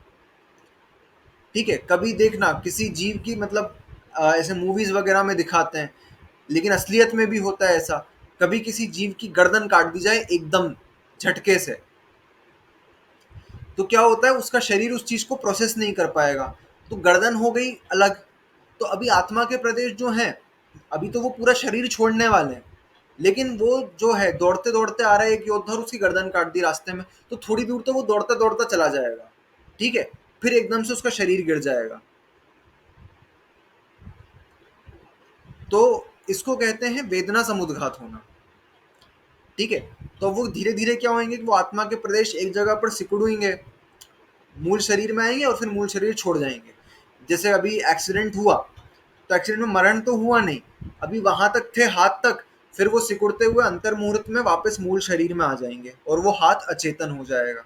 ठीक है, कभी देखना किसी जीव की मतलब ऐसे मूवीज वगैरह में दिखाते हैं, लेकिन असलियत में भी होता है ऐसा। कभी किसी जीव की गर्दन काट दी जाए एकदम झटके से, तो क्या होता है, उसका शरीर उस चीज को प्रोसेस नहीं कर पाएगा, तो गर्दन हो गई अलग। तो अभी आत्मा के प्रदेश जो हैं, अभी तो वो पूरा शरीर छोड़ने वाले हैं, लेकिन वो जो है दौड़ते दौड़ते आ रहा है एक योद्धा और उसकी गर्दन काट दी रास्ते में, तो थोड़ी दूर तो वो दौड़ता दौड़ता चला जाएगा। ठीक है, फिर एकदम से उसका शरीर गिर जाएगा। तो इसको कहते हैं वेदना समुद्घात होना। ठीक है, तो वो धीरे धीरे क्या होंगे कि वो आत्मा के प्रदेश एक जगह पर सिकुड़ेंगे, मूल शरीर में आएंगे और फिर मूल शरीर छोड़ जाएंगे। जैसे अभी एक्सीडेंट हुआ, तो एक्सीडेंट में मरण तो हुआ नहीं, अभी वहां तक थे हाथ तक, फिर वो सिकुड़ते हुए अंतर मुहूर्त में वापस मूल शरीर में आ जाएंगे और वो हाथ अचेतन हो जाएगा।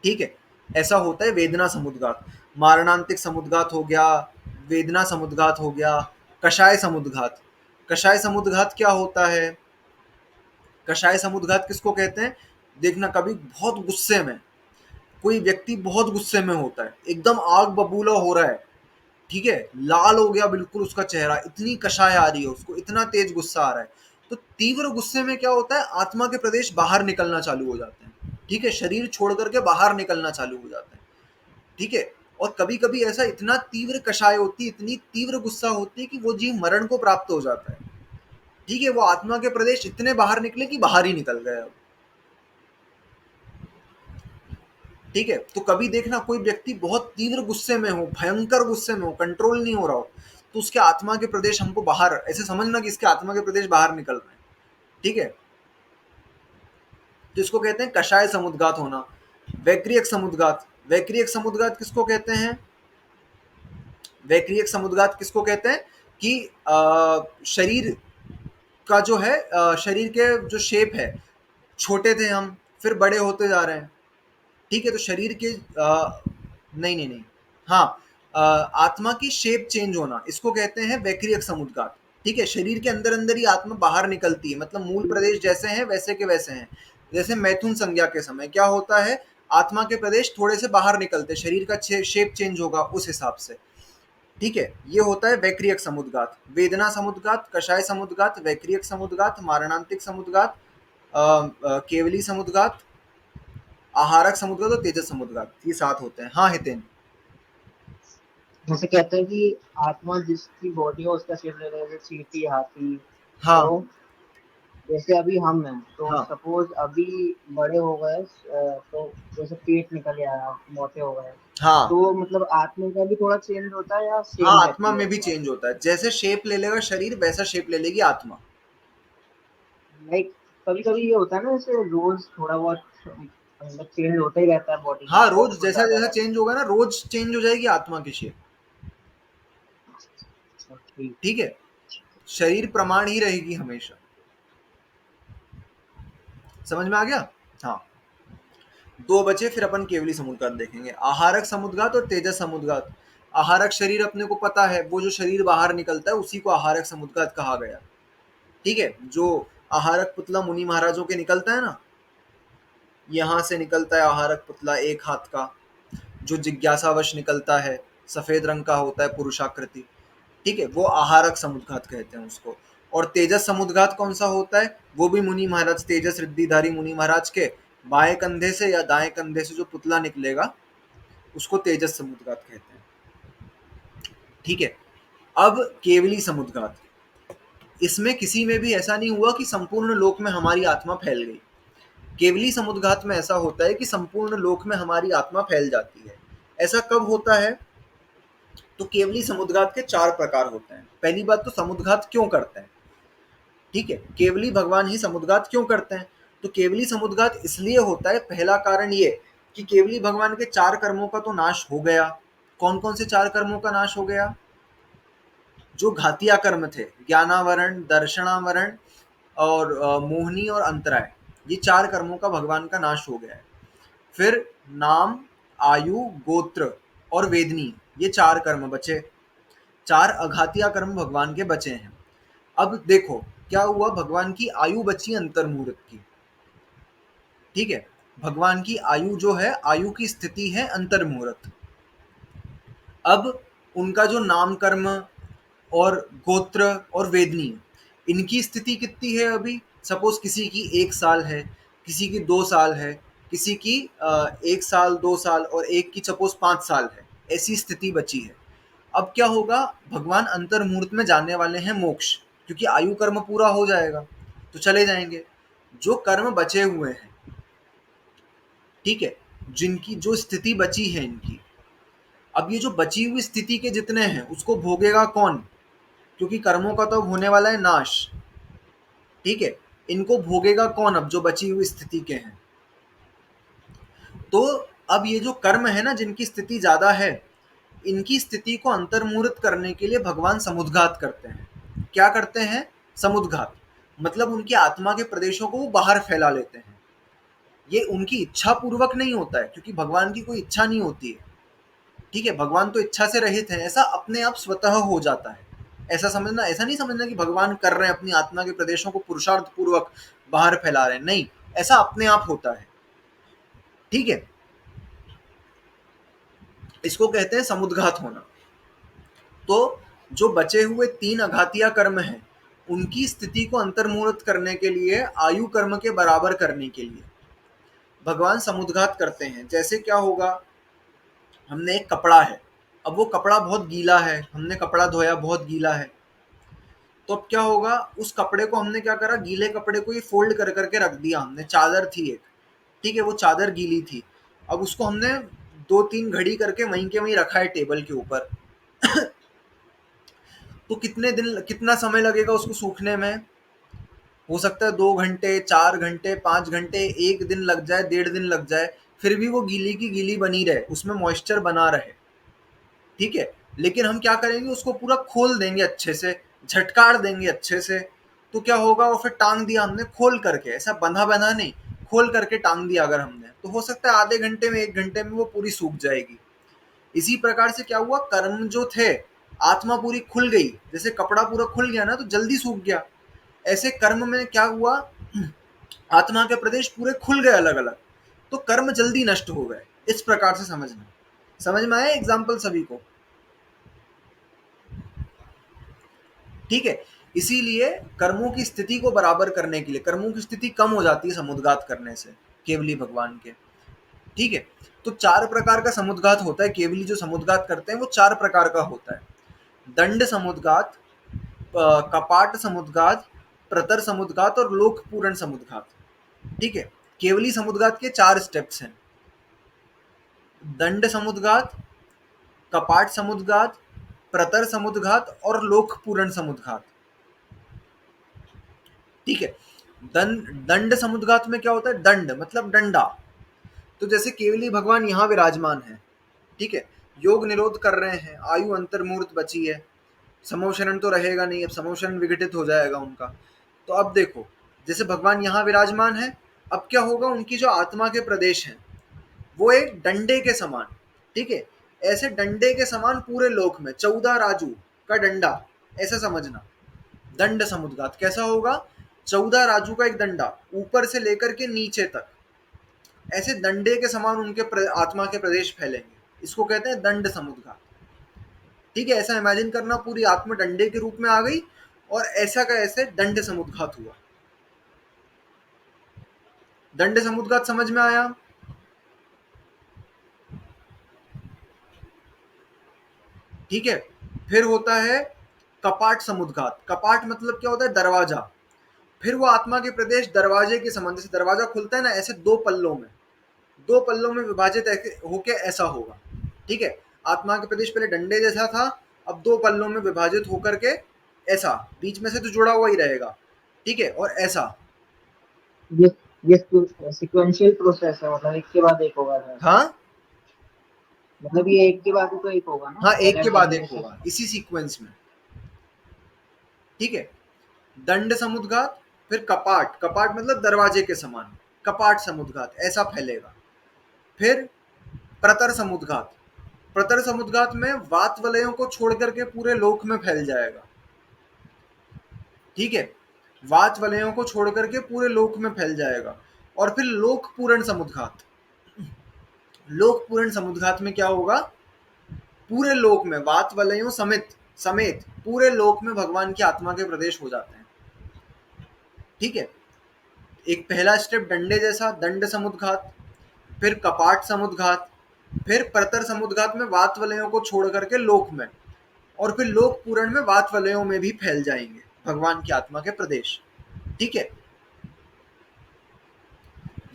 ठीक है, ऐसा होता है वेदना समुद्घात। मारणांतिक समुद्घात हो गया, वेदना समुद्घात हो गया, कषाय समुद्घात। कषाय समुद्घात क्या होता है? कषाय समुद्घात किसको कहते हैं? देखना, कभी बहुत गुस्से में, कोई व्यक्ति बहुत गुस्से में होता है, एकदम आग बबूला हो रहा है, ठीक है, लाल हो गया बिल्कुल उसका चेहरा, इतनी कषाय आ रही है उसको, इतना तेज गुस्सा आ रहा है। तो तीव्र गुस्से में क्या होता है, आत्मा के प्रदेश बाहर निकलना चालू हो जाते हैं। ठीक है, शरीर छोड़ करके बाहर निकलना चालू हो जाते हैं। ठीक है, और कभी कभी ऐसा इतना तीव्र कषाय होती है, इतनी तीव्र गुस्सा होती है कि वो जीव मरण को प्राप्त हो जाता है। ठीक है, वो आत्मा के प्रदेश इतने बाहर निकले कि बाहर ही निकल गए अब। ठीक है, तो कभी देखना कोई व्यक्ति बहुत तीव्र गुस्से में हो, भयंकर गुस्से में हो, कंट्रोल नहीं हो रहा हो, तो उसके आत्मा के प्रदेश हमको बाहर, ऐसे समझना कि इसके आत्मा के प्रदेश बाहर निकल रहे हैं। ठीक है, तो इसको कहते हैं कषाय समुद्घात होना। वैक्रियक समुद्घात। वैक्रियक समुद्घात किसको कहते हैं? वैक्रियक समुद्घात किसको कहते हैं कि शरीर का जो है, शरीर के जो शेप है, छोटे थे हम, फिर बड़े होते जा रहे हैं। ठीक है, तो शरीर के नहीं नहीं नहीं, हाँ, आत्मा की शेप चेंज होना, इसको कहते हैं वैक्रियक समुद्घात। ठीक है, शरीर के अंदर अंदर ही आत्मा बाहर निकलती है, मतलब मूल प्रदेश जैसे हैं वैसे के वैसे हैं। जैसे मैथुन संज्ञा के समय क्या होता है, आत्मा के प्रदेश थोड़े से बाहर निकलते, शरीर का शेप चेंज होगा उस हिसाब से। ठीक है, ये होता है वैक्रियक समुद्घात। वेदना समुद्घात, कषाय समुद्घात, वैक्रियक समुद्घात, मारणांतिक समुद्घात, केवली समुद्घात, आहारक समुद्घात और तेजस समुद्घात, ये 7 होते हैं। हाँ हितेन। जैसे कहते हैं कि आत्मा जिसकी बॉडी हो उसका शेप ले रहे, चींटी, हाथी। हाँ तो जैसे अभी हम हैं, तो हाँ सपोज अभी बड़े हो गए, तो जैसे पेट निकल आया, मोटे हो गए, हाँ तो मतलब आत्मा का भी थोड़ा चेंज होता है या हाँ, सेम आत्मा रहती है में भी वो चेंज आत्मा? होता है, जैसे शेप ले लेगा शरीर वैसा शेप ले लेगी आत्मा। लाइक कभी कभी ये होता है ना, जैसे रोज थोड़ा बहुत मतलब चेंज होता ही रहता है बॉडी में, हाँ, जैसे रोज कुछ जैसा ज्यादा जैसा रहता चेंज होगा ना, रोज चेंज हो जाएगी आत्मा की शेप। है। ठीक। ठीक है, शरीर प्रमाण ही रहेगी हमेशा। समझ में आ गया? हाँ, 2 बचे, फिर अपन केवली समुद्घात देखेंगे, आहारक समुद्घात और तेजस समुद्घात। आहारक शरीर अपने को पता है, वो जो शरीर बाहर निकलता है उसी को आहारक समुद्घात कहा गया। ठीक है, जो आहारक पुतला मुनि महाराजों के निकलता है ना, यहाँ से निकलता है आहारक पुतला एक हाथ का, जो जिज्ञासावश निकलता है, सफेद रंग का होता है, पुरुषाकृति। ठीक है, वो आहारक समुद्घात कहते हैं उसको। और तेजस समुद्घात कौन सा होता है? वो भी मुनि महाराज, तेजस रिद्धिधारी मुनि महाराज के बाएं कंधे से या दाएं कंधे से जो पुतला निकलेगा उसको तेजस समुद्घात कहते हैं। ठीक है, अब केवली समुद्घात। इसमें किसी में भी ऐसा नहीं हुआ कि संपूर्ण लोक में हमारी आत्मा फैल गई। केवली समुद्घात में ऐसा होता है कि संपूर्ण लोक में हमारी आत्मा फैल जाती है। ऐसा कब होता है? तो केवली समुद्घात के 4 प्रकार होते हैं। पहली बात तो समुद्घात क्यों करते हैं? ठीक है, केवली भगवान ही समुद्घात क्यों करते हैं? तो केवली समुद्घात इसलिए होता है, पहला कारण ये कि केवली भगवान के 4 कर्मों का तो नाश हो गया। कौन कौन से 4 कर्मों का नाश हो गया? जो घातिया कर्म थे, ज्ञानावरण, दर्शनावरण और मोहनी और अंतराय, ये 4 कर्मों का भगवान का नाश हो गया है। फिर नाम, आयु, गोत्र और वेदनी, ये 4 कर्म बचे। 4 अघातिया कर्म भगवान के बचे हैं। अब देखो क्या हुआ, भगवान की आयु बची अंतर्मुहूर्त की। ठीक है, भगवान की आयु जो है, आयु की स्थिति है अंतर्मुहूर्त। अब उनका जो नाम कर्म और गोत्र और वेदनी, इनकी स्थिति कितनी है अभी? सपोज किसी की 1 साल है, किसी की 2 साल है, किसी की 1 साल 2 साल और एक की सपोज 5 साल है, ऐसी स्थिति बची है। अब क्या होगा, भगवान अंतर्मुहूर्त में जाने वाले हैं मोक्ष, क्योंकि आयु कर्म पूरा हो जाएगा तो चले जाएंगे। जो कर्म बचे हुए हैं, ठीक है, जिनकी जो स्थिति बची है इनकी, अब ये जो बची हुई स्थिति के जितने हैं उसको भोगेगा कौन? क्योंकि कर्मों का तो अब होने वाला है नाश। ठीक है, इनको भोगेगा कौन अब जो बची हुई स्थिति के हैं? तो अब ये जो कर्म है ना, जिनकी स्थिति ज्यादा है, इनकी स्थिति को अंतर्मुहित करने के लिए भगवान समुद्घात करते हैं। क्या करते हैं? समुद्घात, मतलब उनकी आत्मा के प्रदेशों को वो बाहर फैला लेते हैं। ये उनकी इच्छा पूर्वक नहीं होता है, क्योंकि भगवान की कोई इच्छा नहीं होती है। ठीक है, भगवान तो इच्छा से रहित है, ऐसा अपने आप स्वतः हो जाता है। ऐसा समझना, ऐसा नहीं समझना कि भगवान कर रहे हैं अपनी आत्मा के प्रदेशों को पुरुषार्थ पूर्वक बाहर फैला रहे हैं, नहीं, ऐसा अपने आप होता है। ठीक है, इसको कहते हैं समुद्घात होना। तो जो बचे हुए 3 अघातिया कर्म हैं, उनकी स्थिति को अंतर्मुहित करने के लिए, आयु कर्म के बराबर करने के लिए भगवान समुद्घात करते हैं। जैसे क्या होगा, हमने एक कपड़ा है, अब वो कपड़ा बहुत गीला है, हमने कपड़ा धोया, बहुत गीला है, तो अब क्या होगा, उस कपड़े को हमने क्या करा, गीले कपड़े को ये फोल्ड कर करके रख दिया हमने। चादर थी एक, ठीक है, वो चादर गीली थी, अब उसको हमने 2-3 घड़ी करके वहीं के वहीं रखा है टेबल के ऊपर। तो कितना समय लगेगा उसको सूखने में? हो सकता है 2 घंटे, 4 घंटे, 5 घंटे, 1 दिन लग जाए, 1.5 दिन लग जाए, फिर भी वो गीली की गीली बनी रहे, उसमें मॉइस्चर बना रहे। ठीक है, लेकिन हम क्या करेंगे, उसको पूरा खोल देंगे अच्छे से, झटकार देंगे अच्छे से, तो क्या होगा, वो फिर टांग दिया हमने खोल करके, ऐसा बंधा बंधा नहीं, खोल करके टांग दिया अगर हमने, तो हो सकता है आधे घंटे में, 1 घंटे में वो पूरी सूख जाएगी। इसी प्रकार से क्या हुआ, कर्म जो थे, आत्मा पूरी खुल गई, जैसे कपड़ा पूरा खुल गया ना तो जल्दी सूख गया, ऐसे कर्म में क्या हुआ, आत्मा के प्रदेश पूरे खुल गए अलग अलग, तो कर्म जल्दी नष्ट हो गए। इस प्रकार से समझना। समझ में आया एग्जाम्पल सभी को? ठीक है, इसीलिए कर्मों की स्थिति को बराबर करने के लिए, कर्मों की स्थिति कम हो जाती है समुद्घात करने से केवली भगवान के। ठीक है, तो 4 प्रकार का समुद्घात होता है, केवली जो समुद्घात करते हैं वो 4 प्रकार का होता है। दंड समुद्घात, कपाट समुद्घात, प्रतर समुद्घात और लोक पूरण समुद्घात। ठीक है, केवली समुद्घात के 4 स्टेप्स हैं, दंड समुद्घात, कपाट समुद्घात, प्रतर समुद्घात और लोक पूरण समुद्घात। ठीक है, दंड समुद्घात में क्या होता है, दंड मतलब डंडा, तो जैसे केवली भगवान यहाँ विराजमान है, ठीक है, योग निरोध कर रहे हैं, आयु अंतर्मूर्त बची है, समोशरण तो रहेगा नहीं, अब समोशरण विघटित हो जाएगा उनका। तो अब देखो, जैसे भगवान यहाँ विराजमान है, अब क्या होगा, उनकी जो आत्मा के प्रदेश हैं वो एक डंडे के समान, ठीक है, ऐसे डंडे के समान पूरे लोक में 14 राजू का डंडा, ऐसा समझना। दंड समुद्घात कैसा होगा, 14 राजू का एक डंडा, ऊपर से लेकर के नीचे तक ऐसे डंडे के समान उनके आत्मा के प्रदेश फैलेंगे, इसको कहते हैं दंड समुद्घात। ठीक है, ऐसा इमेजिन करना, पूरी आत्मा डंडे के रूप में आ गई और ऐसा का ऐसे दंड समुद्घात हुआ। दंड समुद्घात समझ में आया? ठीक है, फिर होता है कपाट समुद्घात। कपाट मतलब क्या होता है, दरवाजा। फिर वो आत्मा के प्रदेश दरवाजे के समान, जैसे दरवाजा खुलता है ना, ऐसे 2 पल्लों में विभाजित होके ऐसा होगा। ठीक है, आत्मा के प्रदेश पहले डंडे जैसा था, अब 2 पल्लों में विभाजित होकर के ऐसा, बीच में से तो जुड़ा हुआ ही रहेगा। ठीक है, और ऐसा। ये ये सिक्वेंशियल प्रोसेस है, मतलब एक के बाद एक होगा ऐसा। हाँ मतलब ये एक के बाद तो एक होगा ना, हाँ, एक पहले के बाद डंडे एक से। होगा, इसी सीक्वेंस में। ठीक है, दंड समुद्घात, फिर कपाट, कपाट मतलब दरवाजे के समान, कपाट समुद्घात ऐसा फैलेगा। फिर प्रतर समुद्घात, प्रतर समुद्घात में वात वलयों को छोड़ करके पूरे लोक में फैल जाएगा। ठीक है, वात वलयों को छोड़ करके पूरे लोक में फैल जाएगा। और फिर लोक पूरण समुद्घात, लोक पूरण समुद्घात में क्या होगा, पूरे लोक में वात वलयों समेत समेत पूरे लोक में भगवान की आत्मा के प्रदेश हो जाते हैं। ठीक है, एक पहला स्टेप डंडे जैसा, दंड समुद्घात, फिर कपाट समुद्घात, फिर प्रतर समुद्घात में वात वलयों को छोड़ करके लोक में, और फिर लोक पूरण में वात वलयों में भी फैल जाएंगे भगवान की आत्मा के प्रदेश। ठीक है,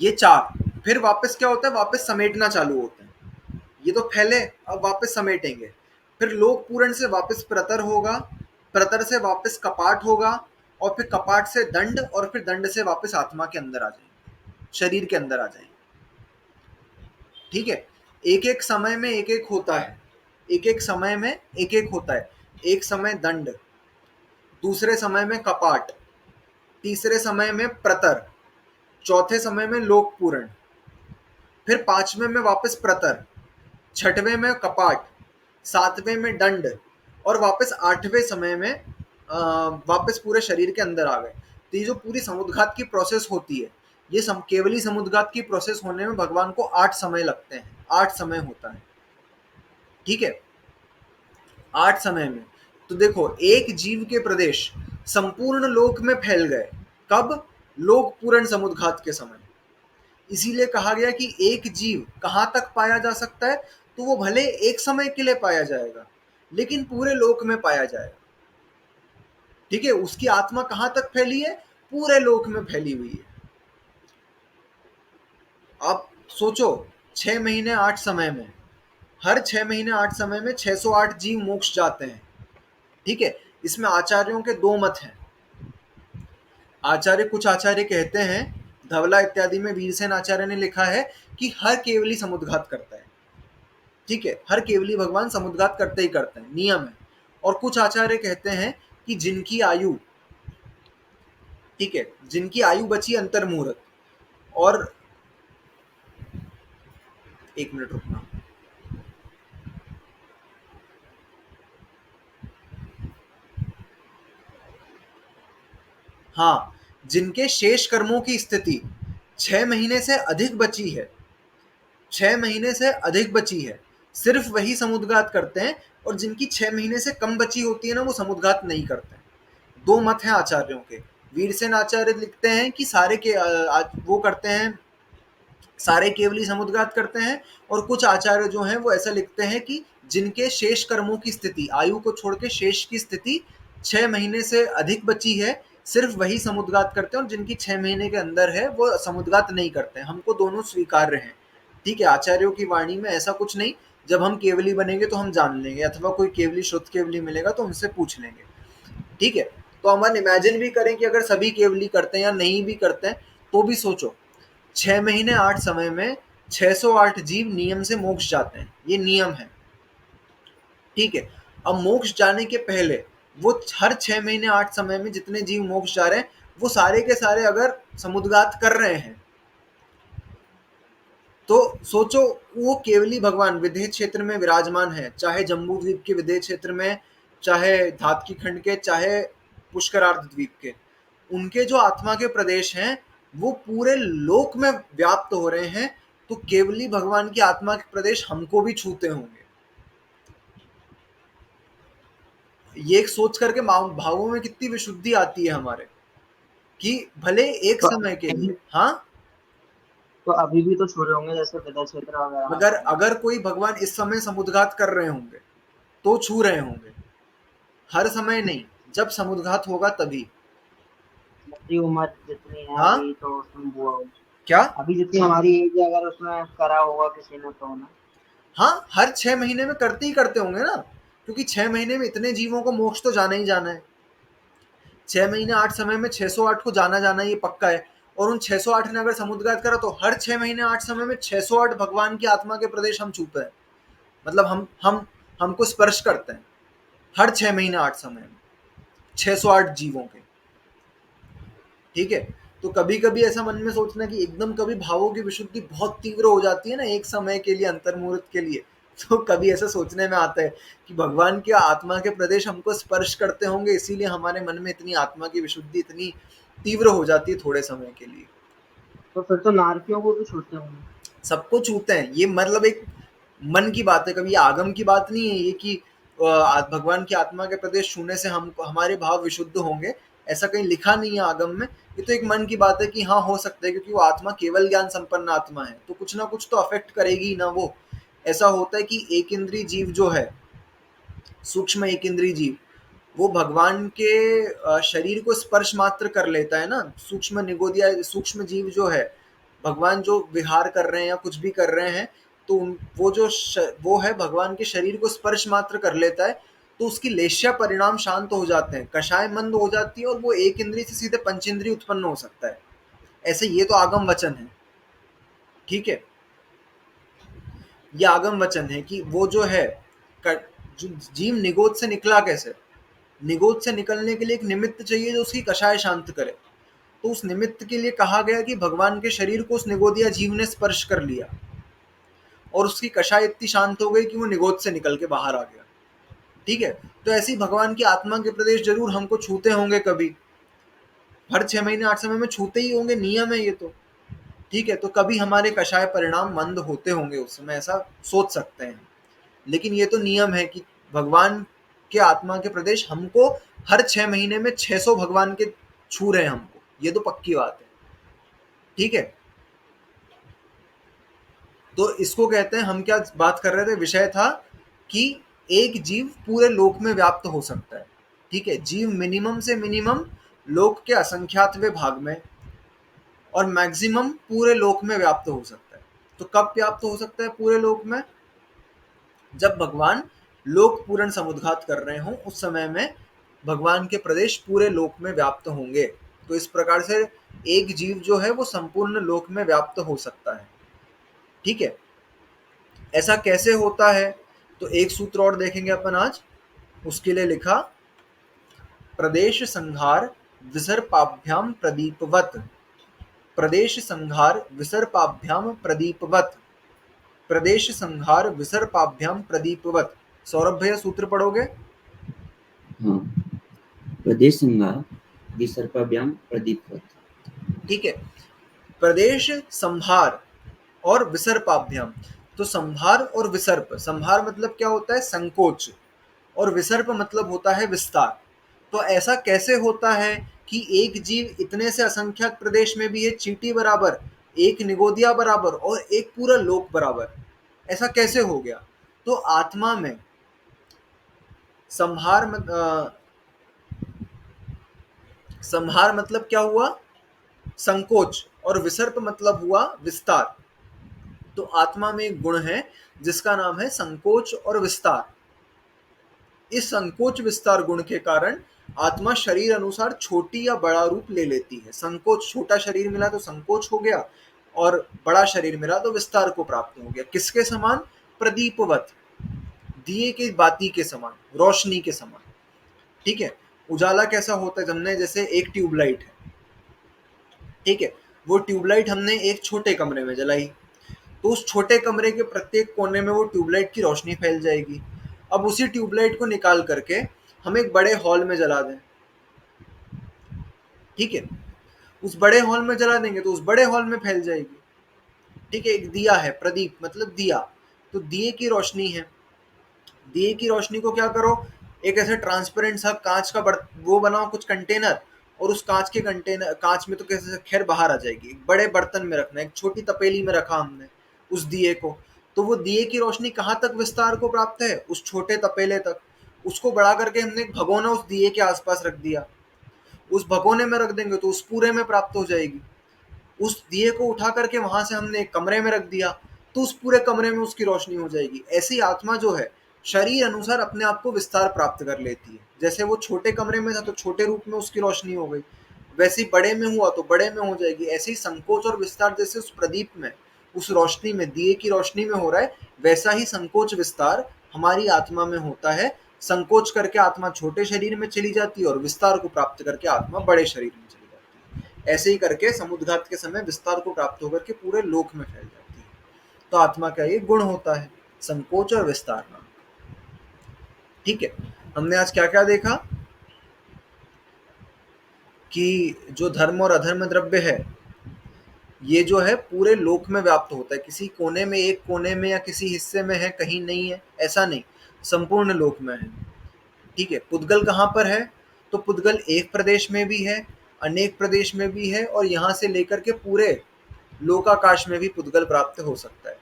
ये 4। फिर वापस क्या होता है, वापस समेटना चालू होता है, ये तो फैले, अब वापस समेटेंगे। फिर लोक पूरण से वापस प्रतर होगा, प्रतर से वापस कपाट होगा, और फिर कपाट से दंड, और फिर दंड से वापस आत्मा के अंदर आ जाएंगे, शरीर के अंदर आ जाएंगे। ठीक है, एक एक समय में एक एक होता है, एक एक समय में एक एक होता है। एक समय दंड, दूसरे समय में कपाट, तीसरे समय में प्रतर, चौथे समय में लोक पूरण, फिर पांचवें में वापस प्रतर, छठवें में कपाट, सातवें में दंड, और वापस आठवें समय में वापस पूरे शरीर के अंदर आ गए। तो ये जो पूरी समुद्घात की प्रोसेस होती है, ये केवली समुद्घात की प्रोसेस होने में भगवान को 8 समय लगते हैं, 8 समय होता है। ठीक है, 8 समय में। तो देखो, एक जीव के प्रदेश संपूर्ण लोक में फैल गए, कब? लोक पूर्ण समुद्घात के समय। इसीलिए कहा गया कि एक जीव कहाँ तक पाया जा सकता है, तो वो भले एक समय के लिए पाया जाएगा, लेकिन पूरे लोक में पाया जाएगा। ठीक है, उसकी आत्मा कहाँ तक फैली है? पूरे लोक में फैली हुई है। आप सोचो, 6 महीने 8 समय में, हर 6 महीने 8 समय में 608 जीव मोक्ष जाते हैं। ठीक है, इसमें आचार्यों के 2 मत हैं। कुछ आचार्य कहते हैं, धवला इत्यादि में वीरसेन आचार्य ने लिखा है कि हर केवली समुद्घात करता है। ठीक है, हर केवली भगवान समुद्घात करते ही करते हैं, नियम है। और कुछ आचार्य कहते हैं कि जिनकी आयु, ठीक है, जिनकी आयु बची अंतर्मुहूर्त, और 1 मिनट रुकना। हाँ, जिनके शेष कर्मों की स्थिति 6 महीने से अधिक बची है, 6 महीने से अधिक बची है, सिर्फ वही समुद्घात करते हैं, और जिनकी 6 महीने से कम बची होती है ना, वो समुद्घात नहीं करते हैं। 2 मत हैं आचार्यों के। वीरसेन आचार्य लिखते हैं कि सारे के वो करते हैं, सारे केवली समुद्घात करते हैं, और कुछ आचार्य जो हैं वो ऐसा लिखते हैं कि जिनके शेष कर्मों की स्थिति, आयु को छोड़ के शेष की स्थिति 6 महीने से अधिक बची है, सिर्फ वही समुद्घात करते हैं, और जिनकी 6 महीने के अंदर है वो समुद्घात नहीं करते हैं। हमको दोनों स्वीकार्य हैं। ठीक है, आचार्यों की वाणी में ऐसा कुछ नहीं। जब हम केवली बनेंगे तो हम जान लेंगे, अथवा कोई केवली शुद्ध केवली मिलेगा तो उनसे पूछ लेंगे। ठीक है, तो हम इमेजिन भी करें कि अगर सभी केवली करते हैं या नहीं भी करते हैं, तो भी सोचो, 6 महीने 8 समय में 608 जीव नियम से मोक्ष जाते हैं, ये नियम है। ठीक है, अब मोक्ष जाने के पहले वो हर 6 महीने 8 समय में जितने जीव मोक्ष जा रहे हैं, वो सारे के सारे अगर समुद्घात कर रहे हैं, तो सोचो, वो केवली भगवान विदेह क्षेत्र में विराजमान है, चाहे जम्बू द्वीप के विदेह क्षेत्र में, चाहे धातकी खंड के, चाहे पुष्करार्ध द्वीप के, उनके जो आत्मा के प्रदेश हैं वो पूरे लोक में व्याप्त हो रहे हैं। तो केवली भगवान की आत्मा के प्रदेश हमको भी छूते होंगे। ये एक सोच करके भावों में कितनी विशुद्धि आती है हमारे, कि भले एक तो समय के लिए, हाँ, तो अभी भी तो छू रहे होंगे, जैसे विदय क्षेत्र वगैरह में अगर अगर कोई भगवान इस समय समुद्घात कर रहे होंगे तो छू रहे होंगे, हर समय नहीं, जब समुद्घात होगा तभी। हमारी उम्र जितनी है हाँ, अभी, तो उसमें हुआ होगा। क्या? अभी जितनी हमारी एज है, अगर उसमें करा होगा किसी ने तो ना। हाँ, हर 6 महीने में करते ही करते होंगे ना, क्योंकि 6 महीने में इतने जीवों को मोक्ष तो जाना ही जाना है। 6 महीने 8 समय में 608 को जाना जाना ये पक्का है। और उन 608 ने अगर समुद्घात करा, तो हर 6 महीने 8 समय में 608 भगवान की आत्मा के प्रदेश हम छूते हैं, मतलब हमको स्पर्श करते हैं हर 6 महीने 8 समय में 608 जीवों के। ठीक है, तो कभी कभी ऐसा मन में सोचना कि एकदम कभी भावों की विशुद्धि बहुत तीव्र हो जाती है ना एक समय के लिए, अंतर्मुहूर्त के लिए, तो कभी ऐसा सोचने में आता है कि भगवान की आत्मा के प्रदेश हमको स्पर्श करते होंगे, इसीलिए हमारे मन में इतनी आत्मा की विशुद्धि इतनी तीव्र हो जाती है थोड़े समय के लिए। तो फिर तो नारकियों को भी छूते होंगे। सबको छूते हैं, ये मतलब एक मन की बात है, कभी आगम की बात नहीं है ये कि भगवान की आत्मा के प्रदेश छूने से हम हमारे भाव विशुद्ध होंगे, ऐसा कहीं लिखा नहीं है आगम में। ये तो एक मन की बात है कि हाँ, हो सकता है, क्योंकि वो आत्मा केवल ज्ञान संपन्न आत्मा है, तो कुछ ना कुछ तो अफेक्ट करेगी ही ना वो। ऐसा होता है कि एक इंद्रिय जीव जो है, सूक्ष्म एक इंद्रिय जीव, वो भगवान के शरीर को स्पर्श मात्र कर लेता है ना। सूक्ष्म निगोदिया सूक्ष्म जीव जो है, भगवान जो विहार कर रहे हैं या कुछ भी कर रहे हैं, तो वो जो वो है भगवान के शरीर को स्पर्श मात्र कर लेता है, तो उसकी लेश्या परिणाम शांत हो जाते हैं, कषाय मंद हो जाती है और वो एक इंद्रिय से सीधे पंचेंद्रिय उत्पन्न हो सकता है। ऐसे ये तो आगम वचन है, ठीक है। ये आगम वचन है कि वो जो है जो जीव निगोद से निकला कैसे, निगोद से निकलने के लिए एक निमित्त चाहिए जो उसकी कषाय शांत करे। तो उस निमित्त के लिए कहा गया कि भगवान के शरीर को उस निगोदिया जीव ने स्पर्श कर लिया और उसकी कषाय इतनी शांत हो गई कि वो निगोद से निकल के बाहर आ गया, ठीक है। तो ऐसे ही भगवान की आत्मा के प्रदेश जरूर हमको छूते होंगे कभी, हर 6 महीने 8 समय में छूते ही होंगे, नियम है ये तो, ठीक है। तो कभी हमारे कषाय परिणाम मंद होते होंगे उस समय, ऐसा सोच सकते हैं। लेकिन ये तो नियम है कि भगवान के आत्मा के प्रदेश हमको हर 6 महीने में 600 भगवान के छू रहे हैं हमको, ये तो पक्की बात है, ठीक है। तो इसको कहते हैं, हम क्या बात कर रहे थे, विषय था कि एक जीव पूरे लोक में व्याप्त हो सकता है, ठीक है। जीव मिनिमम से मिनिमम लोक के असंख्यातवें भाग में और मैक्सिमम पूरे लोक में व्याप्त हो सकता है। तो कब व्याप्त हो सकता है पूरे लोक में, जब भगवान लोक पूर्ण समुद्घात कर रहे हों, उस समय में भगवान के प्रदेश पूरे लोक में व्याप्त होंगे। तो इस प्रकार से एक जीव जो है वो संपूर्ण लोक में व्याप्त हो सकता है, ठीक है। ऐसा कैसे होता है, तो एक सूत्र और देखेंगे अपन आज, उसके लिए लिखा प्रदेश संहार विसर्पाभ्याम प्रदीपवत, प्रदेश संहार विसर्पाभ्याम प्रदीपवत, प्रदेश संहार विसर्पाभ्याम प्रदीपवत। सौरभ भैया सूत्र पढ़ोगे? हाँ, प्रदेश संहार विसर्पाभ्याम प्रदीपवत, ठीक है। प्रदेश संहार और विसर्पाभ्याम, तो संहार और विसर्प, संहार मतलब क्या होता है, संकोच, और विसर्प मतलब होता है विस्तार। तो ऐसा कैसे होता है कि एक जीव इतने से असंख्यात प्रदेश में भी है, चींटी बराबर, एक निगोदिया बराबर और एक पूरा लोक बराबर, ऐसा कैसे हो गया? तो आत्मा में संहार संहार मतलब क्या हुआ, संकोच, और विसर्प मतलब हुआ विस्तार। तो आत्मा में एक गुण है जिसका नाम है संकोच और विस्तार। इस संकोच विस्तार गुण के कारण आत्मा शरीर अनुसार छोटी या बड़ा रूप ले लेती है। संकोच, छोटा शरीर मिला तो संकोच हो गया, और बड़ा शरीर मिला तो विस्तार को प्राप्त हो गया। किसके समान? प्रदीपवत, दिए के बाती के समान, रोशनी के समान, ठीक है। उजाला कैसा होता है, हमने जैसे एक ट्यूबलाइट है, ठीक है, वो ट्यूबलाइट हमने एक छोटे कमरे में जलाई, तो उस छोटे कमरे के प्रत्येक कोने में वो ट्यूबलाइट की रोशनी फैल जाएगी। अब उसी ट्यूबलाइट को निकाल करके हम एक बड़े हॉल में जला दें, ठीक है, उस बड़े हॉल में जला देंगे तो उस बड़े हॉल में फैल जाएगी, ठीक है। एक दिया है, प्रदीप मतलब दिया, तो दिए की रोशनी है, दिए की रोशनी को क्या करो, एक ऐसे ट्रांसपेरेंट सा कांच का वो बनाओ कुछ कंटेनर, और उस कांच के कंटेनर, कांच में तो कैसे खैर बाहर आ जाएगी, एक बड़े बर्तन में रखना, एक छोटी तपेली में रखा हमने उस दिए को, तो वो दिए की रोशनी कहाँ तक विस्तार को प्राप्त है, उस छोटे तपेले तक। उसको बढ़ा करके हमने एक भगोना उस दिए के आसपास रख दिया, उस भगोने में रख देंगे तो उस पूरे में प्राप्त हो जाएगी। उस दिए को उठा करके वहां से हमने एक कमरे में रख दिया तो उस पूरे कमरे में उसकी रोशनी हो जाएगी। ऐसी आत्मा जो है शरीर अनुसार अपने आप को विस्तार प्राप्त कर लेती है। जैसे वो छोटे कमरे में था तो छोटे रूप में उसकी रोशनी हो गई, वैसे ही बड़े में हुआ तो बड़े में हो जाएगी। ऐसे ही संकोच और विस्तार जैसे उस प्रदीप में, उस रोशनी में, दिए की रोशनी में हो रहा है, वैसा ही संकोच विस्तार हमारी आत्मा में होता है। संकोच करके आत्मा छोटे शरीर में चली जाती है और विस्तार को प्राप्त करके आत्मा बड़े शरीर में चली जाती है। ऐसे ही करके समुद्घात के समय विस्तार को प्राप्त होकर के पूरे लोक में फैल जाती है। तो आत्मा का ये गुण होता है, संकोच और विस्तार नाम, ठीक है। हमने आज क्या क्या देखा कि जो धर्म और अधर्म द्रव्य है ये जो है पूरे लोक में व्याप्त होता है, किसी कोने में, एक कोने में या किसी हिस्से में है, कहीं नहीं है, ऐसा नहीं, संपूर्ण लोक में है, ठीक है। पुद्गल कहाँ पर है, तो पुद्गल एक प्रदेश में भी है, अनेक प्रदेश में भी है, और यहाँ से लेकर के पूरे लोकाकाश में भी पुद्गल प्राप्त हो सकता है।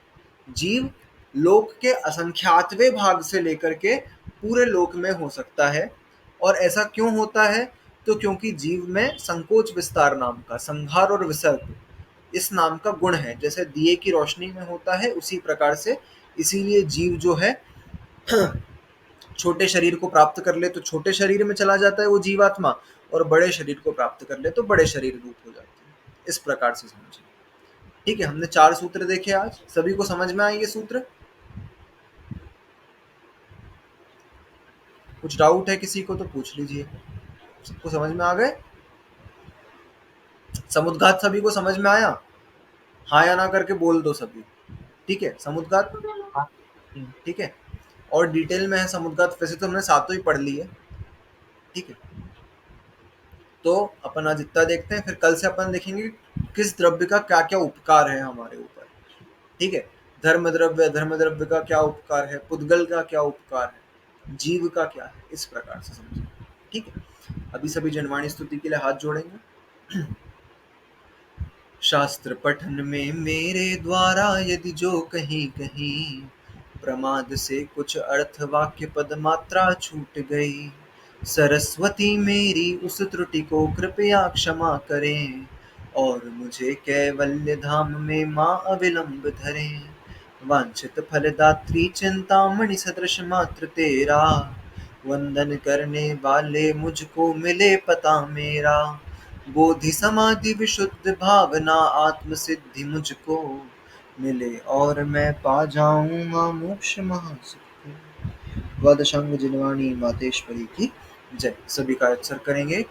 जीव लोक के असंख्यातवें भाग से लेकर के पूरे लोक में हो सकता है। और ऐसा क्यों होता है, तो क्योंकि जीव में संकोच विस्तार नाम का, संहार और विसर्ग इस नाम का गुण है। जैसे दिए की रोशनी में होता है उसी प्रकार से, इसीलिए जीव जो है छोटे शरीर को प्राप्त कर ले तो छोटे शरीर में चला जाता है वो जीवात्मा, और बड़े शरीर को प्राप्त कर ले तो बड़े शरीर रूप हो जाते हैं। इस प्रकार से समझिए। ठीक है, हमने 4 सूत्र देखे आज। सभी को समझ में आए ये सूत्र? कुछ डाउट है किसी को तो पूछ लीजिए। सबको समझ में आ गए? समुद्घात सभी को समझ में आया? हाँ या ना करके बोल दो सभी। ठीक है, समुद्घात हाँ। ठीक है। और डिटेल में है समुद्घात, वैसे तो हमने सातों ही पढ़ ली है। ठीक है, तो अपन आज इतना देखते हैं, फिर कल से अपन देखेंगे किस द्रव्य का क्या क्या उपकार है हमारे ऊपर। ठीक है, धर्म द्रव्य अधर्म द्रव्य का क्या उपकार है, पुद्गल का क्या उपकार है, जीव का क्या है, इस प्रकार से समझें। ठीक है, अभी सभी जनवाणी स्तुति के लिए हाथ जोड़ेंगे। शास्त्र पठन में मेरे द्वारा यदि जो कहीं कहीं प्रमाद से कुछ अर्थ वाक्य पद मात्रा छूट गई, सरस्वती मेरी उस त्रुटि को कृपया क्षमा करें, और मुझे कैवल्य धाम में माँ अविलंब धरें। वांछित फलदात्री चिंतामणि सदृश मात्र तेरा, वंदन करने वाले मुझको मिले पता मेरा। बोधि समाधि विशुद्ध भावना आत्म सिद्धि मुझको मिले, और मैं पा जाऊंगा मोक्ष महासुख को। द्वादशांग जिनवाणी मातेश्वरी की जय। सभी का अक्षर करेंगे।